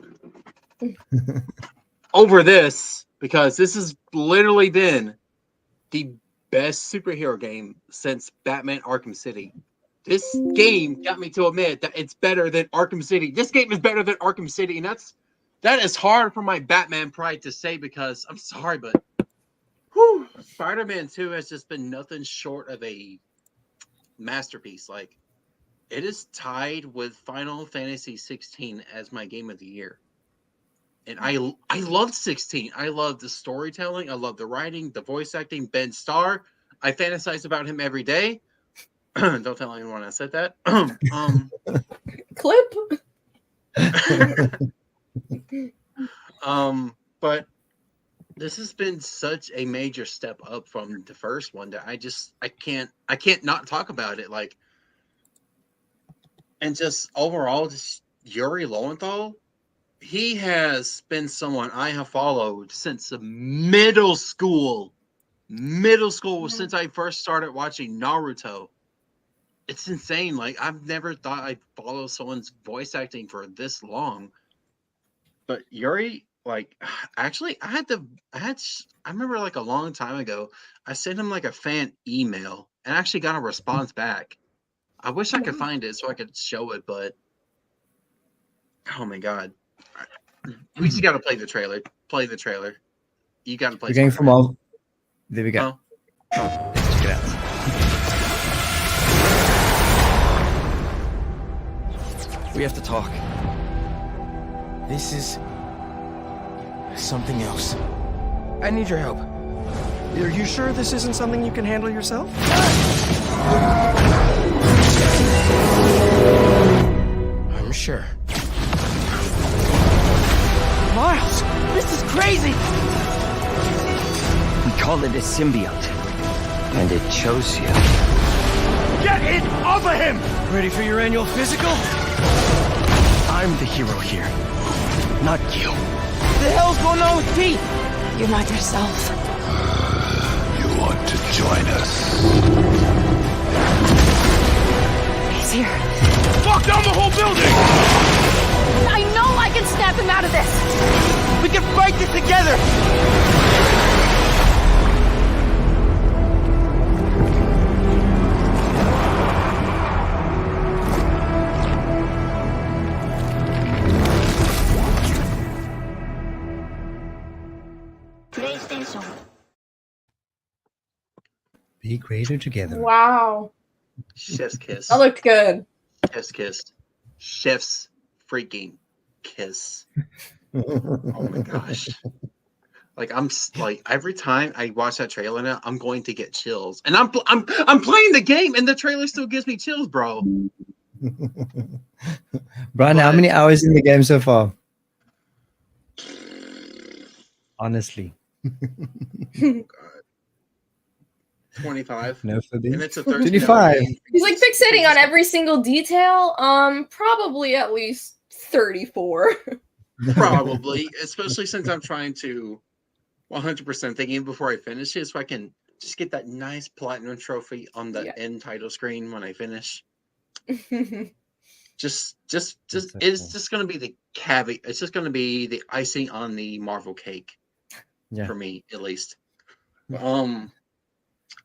over this because this has literally been the best superhero game since Batman Arkham City. This game got me to admit that it's better than Arkham City. This game is better than Arkham City, and that is hard for my Batman pride to say because I'm sorry, but Spider-Man 2 has just been nothing short of a masterpiece. Like, it is tied with Final Fantasy 16 as my game of the year. And I loved 16. I love the storytelling. I love the writing, the voice acting. Ben Starr, I fantasize about him every day. Don't tell anyone I said that. Clip. But this has been such a major step up from the first one that I can't not talk about it. Like, and just overall, just Yuri Lowenthal, he has been someone I have followed since middle school since I first started watching Naruto. It's insane. Like, I've never thought I'd follow someone's voice acting for this long. But Yuri, like, actually, I remember like a long time ago, I sent him like a fan email and actually got a response back. I wish I could find it so I could show it, but oh my god. We just got to play the trailer. Play the trailer. You got to play. We're going from all. There we go. Let's check it out. We have to talk. This is something else. I need your help. Are you sure this isn't something you can handle yourself? I'm sure. Miles, this is crazy! We call it a symbiote, and it chose you. Get it off of him! Ready for your annual physical? I'm the hero here, not you. The hell's going on with Pete? You're not yourself. You want to join us? He's here. Fuck down the whole building! I know I can snap him out of this! We can fight this together! PlayStation. Be greater together. Wow. Chef's kiss. That looked good. Chef's kiss. Chef's freaking kiss. Oh my gosh. Like, I'm like, every time I watch that trailer now, I'm going to get chills. And I'm playing the game and the trailer still gives me chills, bro. Brian, how many hours in the game so far? Honestly. Oh, God. 25. No, for and it's a 13. 25. He's like fixating on every single detail. Probably at least 34. Probably, especially since I'm trying to 100% thinking before I finish it, so I can just get that nice platinum trophy on the end title screen when I finish. just it's just gonna be the caveat. It's just gonna be the icing on the Marvel cake, for me at least.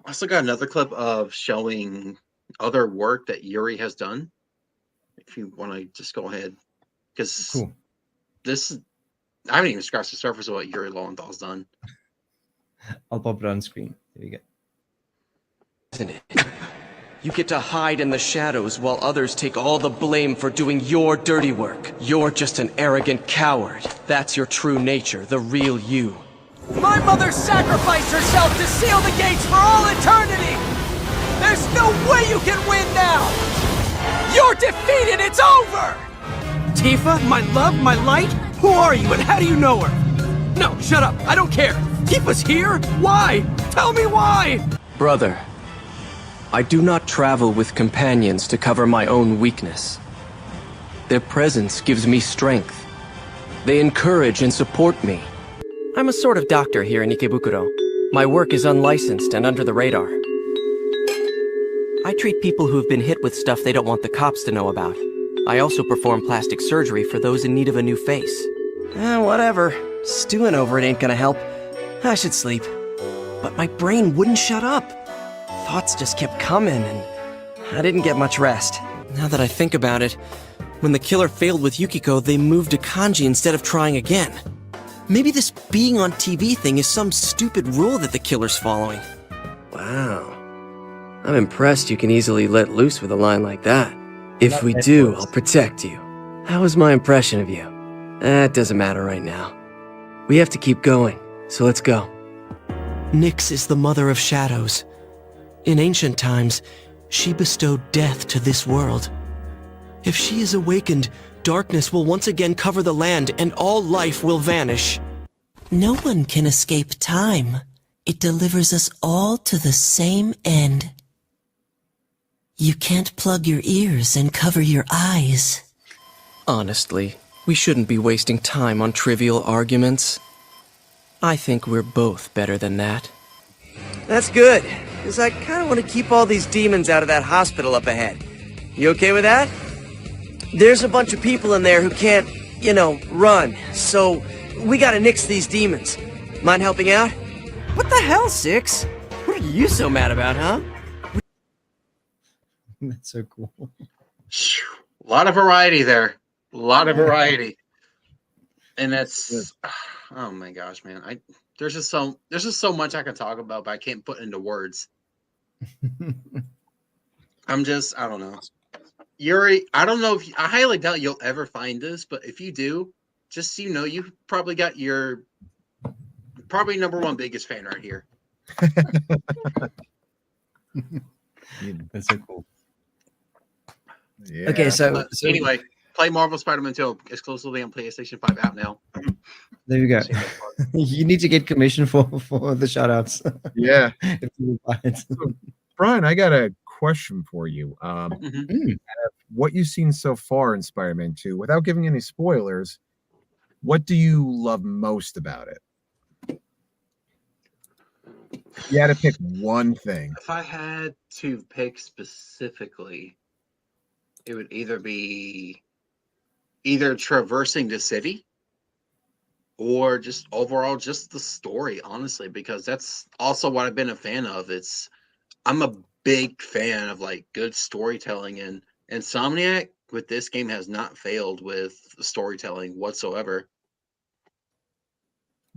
I also got another clip of showing other work that Yuri has done. If you want to just go ahead, because this, I haven't even scratched the surface of what Yuri Lowenthal's done. I'll pop it on screen. There you go. Isn't it? You get to hide in the shadows while others take all the blame for doing your dirty work. You're just an arrogant coward. That's your true nature, the real you. My mother sacrificed herself to seal the gates for all eternity! There's no way you can win now! You're defeated! It's over! Tifa, my love, my light? Who are you and how do you know her? No, shut up. I don't care. Tifa's here? Why? Tell me why! Brother, I do not travel with companions to cover my own weakness. Their presence gives me strength. They encourage and support me. I'm a sort of doctor here in Ikebukuro. My work is unlicensed and under the radar. I treat people who have been hit with stuff they don't want the cops to know about. I also perform plastic surgery for those in need of a new face. Whatever. Stewing over it ain't gonna help. I should sleep. But my brain wouldn't shut up. Thoughts just kept coming, and I didn't get much rest. Now that I think about it, when the killer failed with Yukiko, they moved to Kanji instead of trying again. Maybe this being on TV thing is some stupid rule that the killer's following. Wow. I'm impressed you can easily let loose with a line like that. If we do, I'll protect you. How was my impression of you? That doesn't matter right now. We have to keep going, so let's go. Nyx is the mother of shadows. In ancient times, she bestowed death to this world. If she is awakened, darkness will once again cover the land and all life will vanish. No one can escape time. It delivers us all to the same end. You can't plug your ears and cover your eyes. Honestly, we shouldn't be wasting time on trivial arguments. I think we're both better than that. That's good, because I kind of want to keep all these demons out of that hospital up ahead. You okay with that? There's a bunch of people in there who can't, run, so we gotta nix these demons. Mind helping out? What the hell, Six? What are you so mad about, huh? That's so cool. A lot of variety there. A lot of variety. And that's oh my gosh, man. There's just so much I can talk about, but I can't put into words. I don't know. Yuri, I don't know I highly doubt you'll ever find this, but if you do, just so you know, you probably got your number one biggest fan right here. That's so cool. Yeah. Okay, so anyway, play Marvel Spider-Man 2 exclusively on PlayStation 5 app now. There you go. You need to get commission for the shoutouts. Yeah. If you buy it. So, Brian, I got a question for you. What you've seen so far in Spider-Man 2, without giving any spoilers, what do you love most about it? You had to pick one thing. If I had to pick specifically, it would either be traversing the city or just overall just the story, honestly, because that's also what I've been a fan of. I'm a big fan of like good storytelling, and Insomniac with this game has not failed with storytelling whatsoever.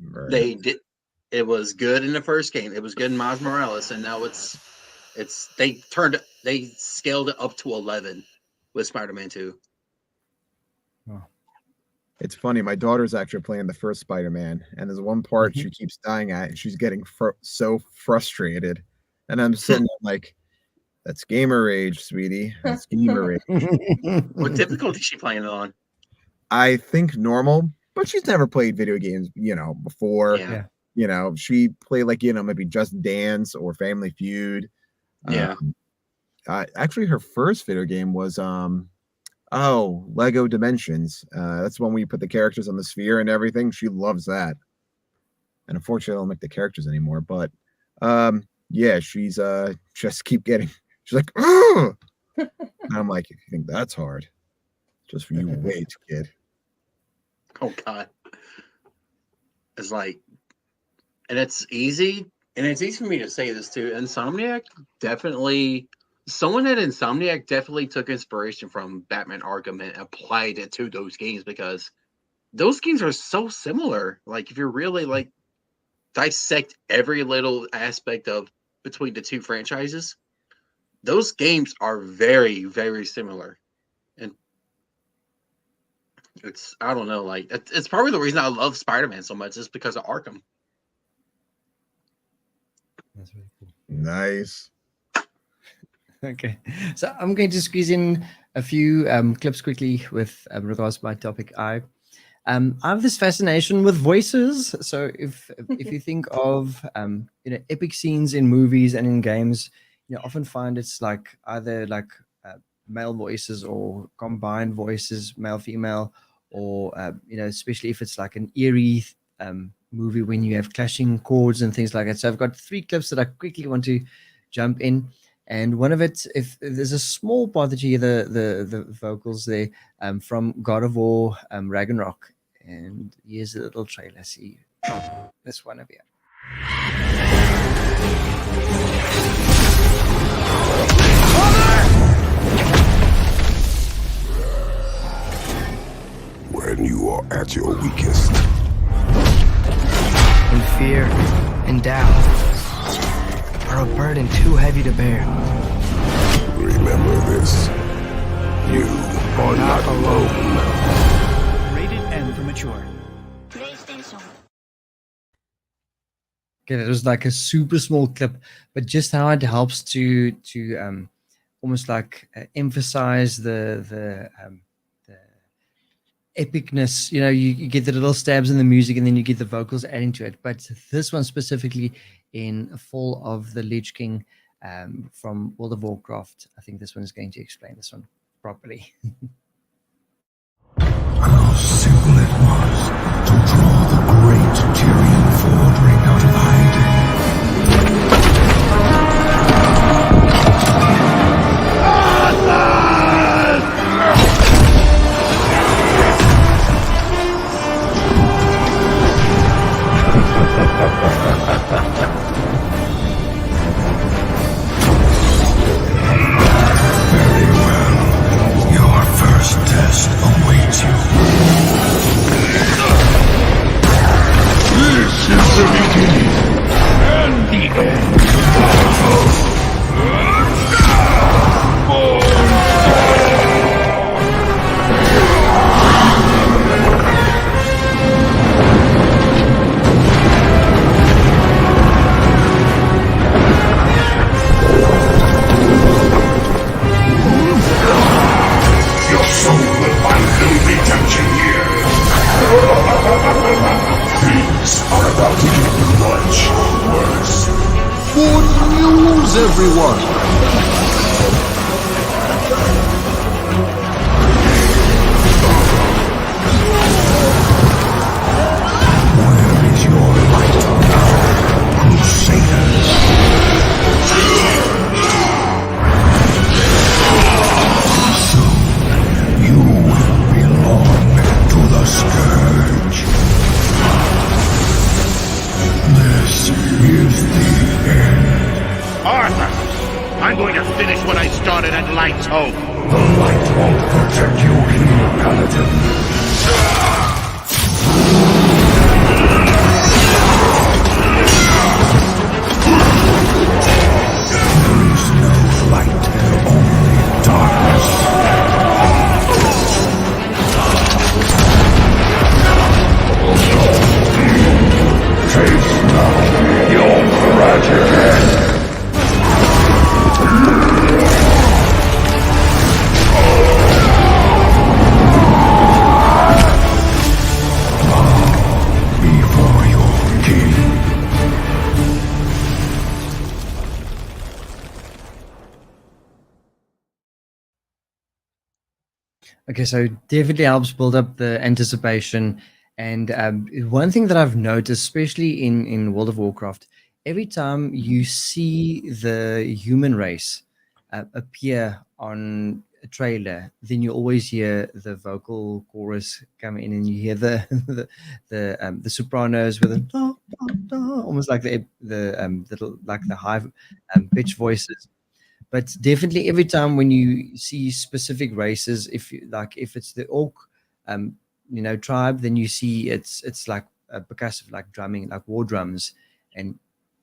Right. They did. It was good in the first game. It was good in Miles Morales, and now they scaled it up to 11 with Spider-Man 2. It's funny. My daughter's actually playing the first Spider-Man, and there's one part she keeps dying at, and she's getting so frustrated. And I'm sitting there like, that's gamer age, sweetie. That's gamer age. What difficulty is she playing it on? I think normal, but she's never played video games, before. Yeah. She played like, maybe Just Dance or Family Feud. Yeah. Actually, her first video game was Lego Dimensions. That's one where you put the characters on the sphere and everything. She loves that. And unfortunately, I don't make the characters anymore. But yeah, she's just keep getting. She's like, ugh! And I'm like, if you think that's hard, just for you wait, kid. Oh God. It's like, and it's easy for me to say this too. Insomniac someone at Insomniac definitely took inspiration from Batman Arkham and applied it to those games, because those games are so similar. Like if you really like dissect every little aspect of between the two franchises, those games are very, very similar. And I don't know, like it's probably the reason I love Spider-Man so much is because of Arkham. That's really cool. Nice. Okay, so I'm going to squeeze in a few clips quickly with regards to my topic. I have this fascination with voices. So if you think of epic scenes in movies and in games, often find it's like either like male voices or combined voices, male female, or especially if it's like an eerie movie when you have clashing chords and things like that. So I've got 3 clips that I quickly want to jump in. And one of it, if there's a small part that you hear the vocals there from God of War Ragnarok. And here's a little trailer. See this one over here. When you are at your weakest. When fear and doubt are a burden too heavy to bear. Remember this. You are not alone. Rated M for mature. Okay, that was like a super small clip, but just how it helps to almost like emphasize the epicness. You get the little stabs in the music, and then you get the vocals adding to it. But this one specifically in Fall of the Lich King from World of Warcraft, I think this one is going to explain this one properly. How simple it was to draw the great Tyrion Fordring out of hiding. Very well. Your first test awaits you. This is the beginning and the end. Your soul will find no redemption here. Things are about to get much worse. Good news, everyone! Where is your light now, Crusaders? You will belong to the Scourge. This is the end. Arthur! I'm going to finish what I started at Light's Hope. The light won't protect you here, Paladin. There is no light, only darkness. Taste now your tragic end. Before your king. Okay, so definitely helps build up the anticipation. And one thing that I've noticed, especially in World of Warcraft, every time you see the human race appear on a trailer, then you always hear the vocal chorus come in, and you hear the sopranos with a almost like the little like the high pitch voices. But definitely every time when you see specific races, if it's the orc tribe, then you see it's like a percussive, like drumming, like war drums. And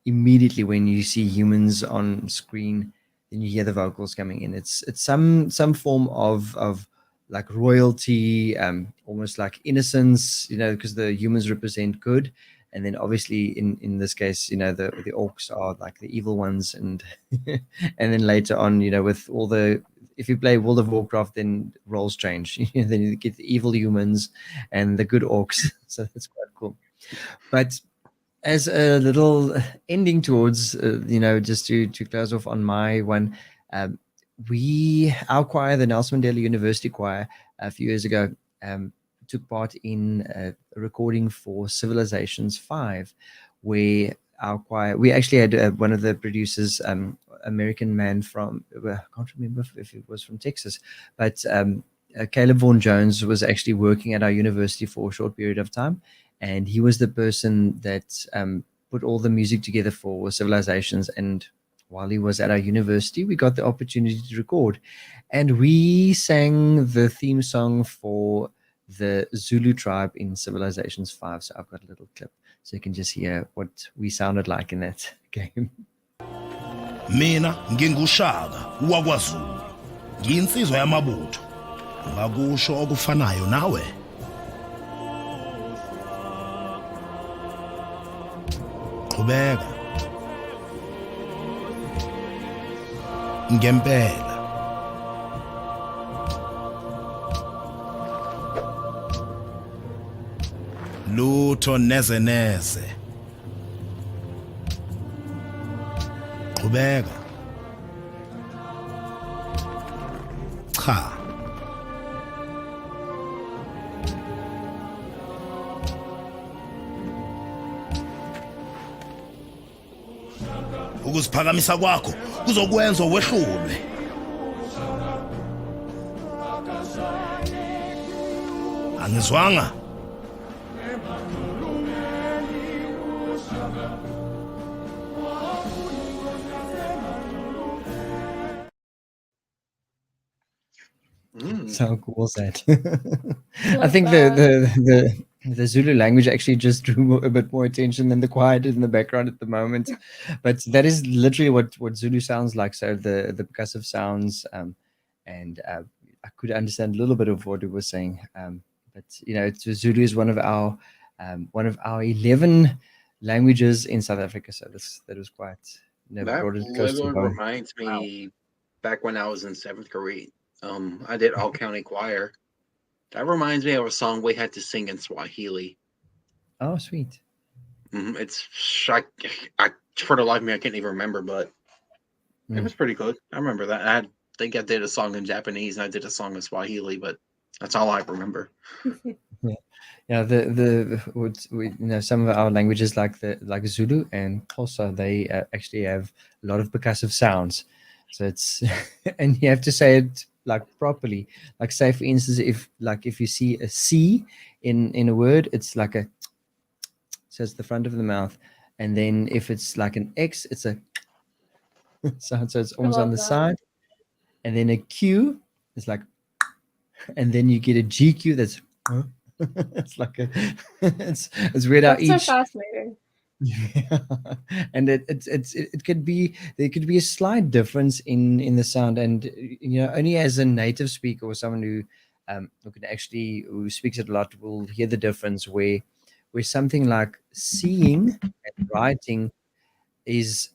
immediately when you see humans on screen, then you hear the vocals coming in. It's some form of like royalty, almost like innocence, because the humans represent good, And then obviously in this case, the orcs are like the evil ones, and and then later on, with all the, if you play World of Warcraft, then roles change. Then you get the evil humans and the good orcs. So that's quite cool. But as a little ending towards, just to close off on my one, our choir, the Nelson Mandela University Choir, a few years ago, took part in a recording for Civilizations 5, where our choir, we actually had one of the producers, American man from, I can't remember if it was from Texas, but Caleb Vaughan Jones was actually working at our university for a short period of time, and he was the person that put all the music together for Civilizations. And while he was at our university, we got the opportunity to record, and we sang the theme song for the Zulu tribe in Civilizations 5. So I've got a little clip so you can just hear what we sounded like in that game. Mina ngingushaka wakwaZulu, ngiyinsizwa yamabutho, ngakusho okufanayo nawe. Qhubeka ngempela. Lutho neze neze. Qhubeka. Cha. Ukuziphakamisa kwakho kuzokwenza wehlulwe. Angizwanga. How cool was that? I think the Zulu language actually just drew a bit more attention than the choir did in the background at the moment. But that is literally what Zulu sounds like. So the percussive sounds, and I could understand a little bit of what it was saying. But Zulu is one of our 11 languages in South Africa. So that was quite. That little reminds me back when I was in 7th grade. I did all county choir. That reminds me of a song we had to sing in Swahili. Oh, sweet. It's I for the life of me I can't even remember, but it was pretty good. I remember that. I think I did a song in Japanese and I did a song in Swahili, but that's all I remember. Yeah. Some of our languages like Zulu and Xhosa, they actually have a lot of percussive sounds. So it's and you have to say it like properly. Like say for instance, if you see a C in a word, it's like a, so it's the front of the mouth, and then if it's like an X, it's a sound. So it's almost on the side, and then a Q is like, and then you get a GQ that's it's like a it's weird how That's each. so fascinating. Yeah. And it could be, there could be a slight difference in the sound, and only as a native speaker or someone who who speaks it a lot will hear the difference where something like seeing and writing it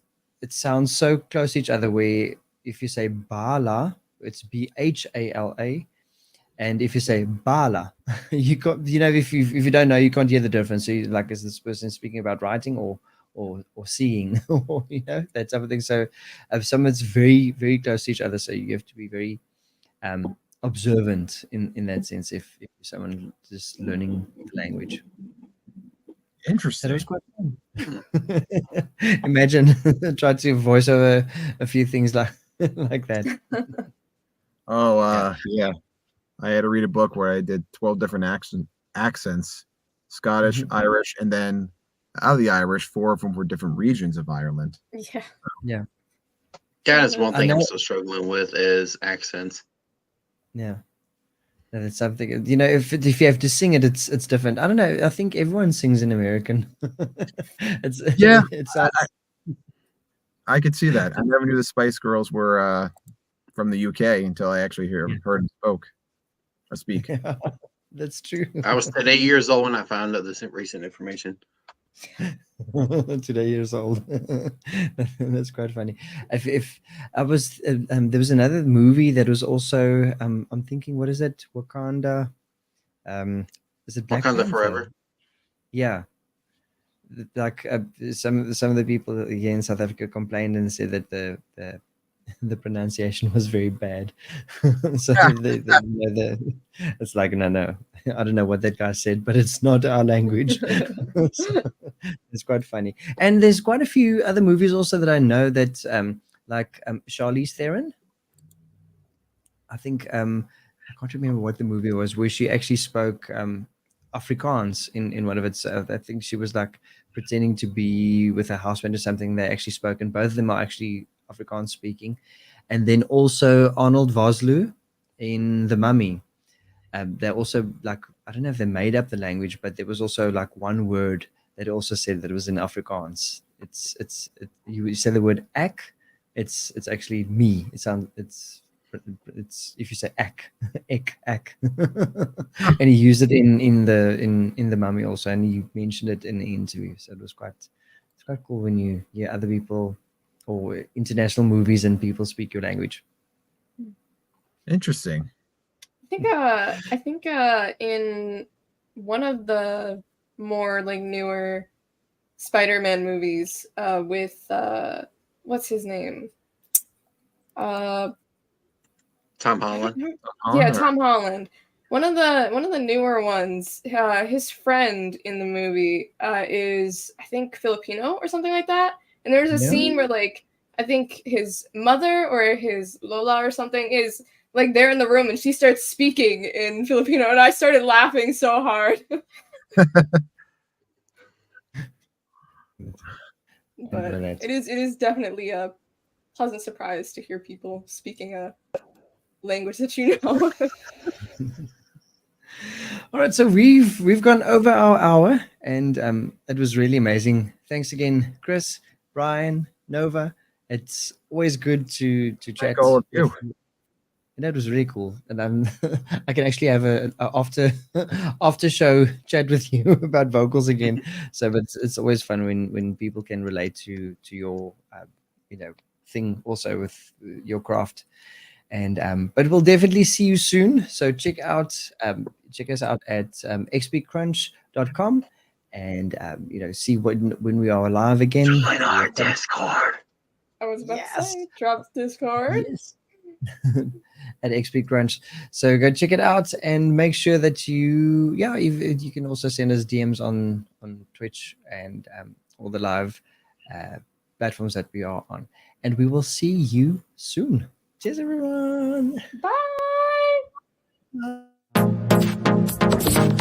sounds so close to each other, where if you say bala, it's BHALA, and if you say bala, you got, if you don't know, you can't hear the difference. So like, is this person speaking about writing or seeing, or that type of thing. So some it's very, very close to each other. So you have to be very observant in that sense if someone just learning the language. Interesting. That was quite fun. Imagine try to voice over a few things like that. Oh, yeah. I had to read a book where I did 12 different accents, Scottish, Irish, and then out of the Irish, 4 of them were different regions of Ireland. Yeah. Yeah. That is one thing I'm still struggling with is accents. Yeah. That's something, if you have to sing it, it's different. I don't know. I think everyone sings in American. I could see that. I never knew the Spice Girls were from the UK until I actually heard them speak. Yeah, that's true. I was 8 years old when I found out this recent information. Today years old. That's quite funny. If I was there was another movie that was also I'm thinking, what is it? Wakanda. Is it Black Wakanda Panther? Forever. Yeah. Like some of the people here in South Africa complained and said that the pronunciation was very bad. So it's like no, I don't know what that guy said, but it's not our language. So it's quite funny. And there's quite a few other movies also that I know that like Charlize Theron. I think I can't remember what the movie was where she actually spoke Afrikaans in one of its. I think she was like pretending to be with a husband or something. They actually spoke, and both of them are actually Afrikaans speaking. And then also Arnold Vosloo in The Mummy. They're also like, I don't know if they made up the language, but there was also like one word that also said that it was in Afrikaans. You say the word ek, it's actually me. It's if you say ek, ek, and he used it in the Mummy also, and he mentioned it in the interview. So it's quite cool when you hear other people or international movies and people speak your language. Interesting. I think in one of the more like newer Spider-Man movies with what's his name? Tom Holland. Yeah, Tom Holland. One of the newer ones, his friend in the movie is, I think, Filipino or something like that. And there's a scene where like I think his mother or his Lola or something is like they're in the room and she starts speaking in Filipino, and I started laughing so hard. But it is definitely a pleasant surprise to hear people speaking a language that you know. All right, so we've gone over our hour, and it was really amazing. Thanks again, Chris, Brian, Nova. It's always good to chat. all of you. And that was really cool, and I can actually have a after show chat with you about vocals again. So, but it's always fun when people can relate to your thing also with your craft. And but we'll definitely see you soon. So check us out at xpcrunch.com and see when we are live again. Join our Discord. I was about to say, drop Discord. Yes. At XP Crunch. So go check it out and make sure that you can also send us DMs on Twitch and all the live platforms that we are on. And we will see you soon. Cheers, everyone. Bye.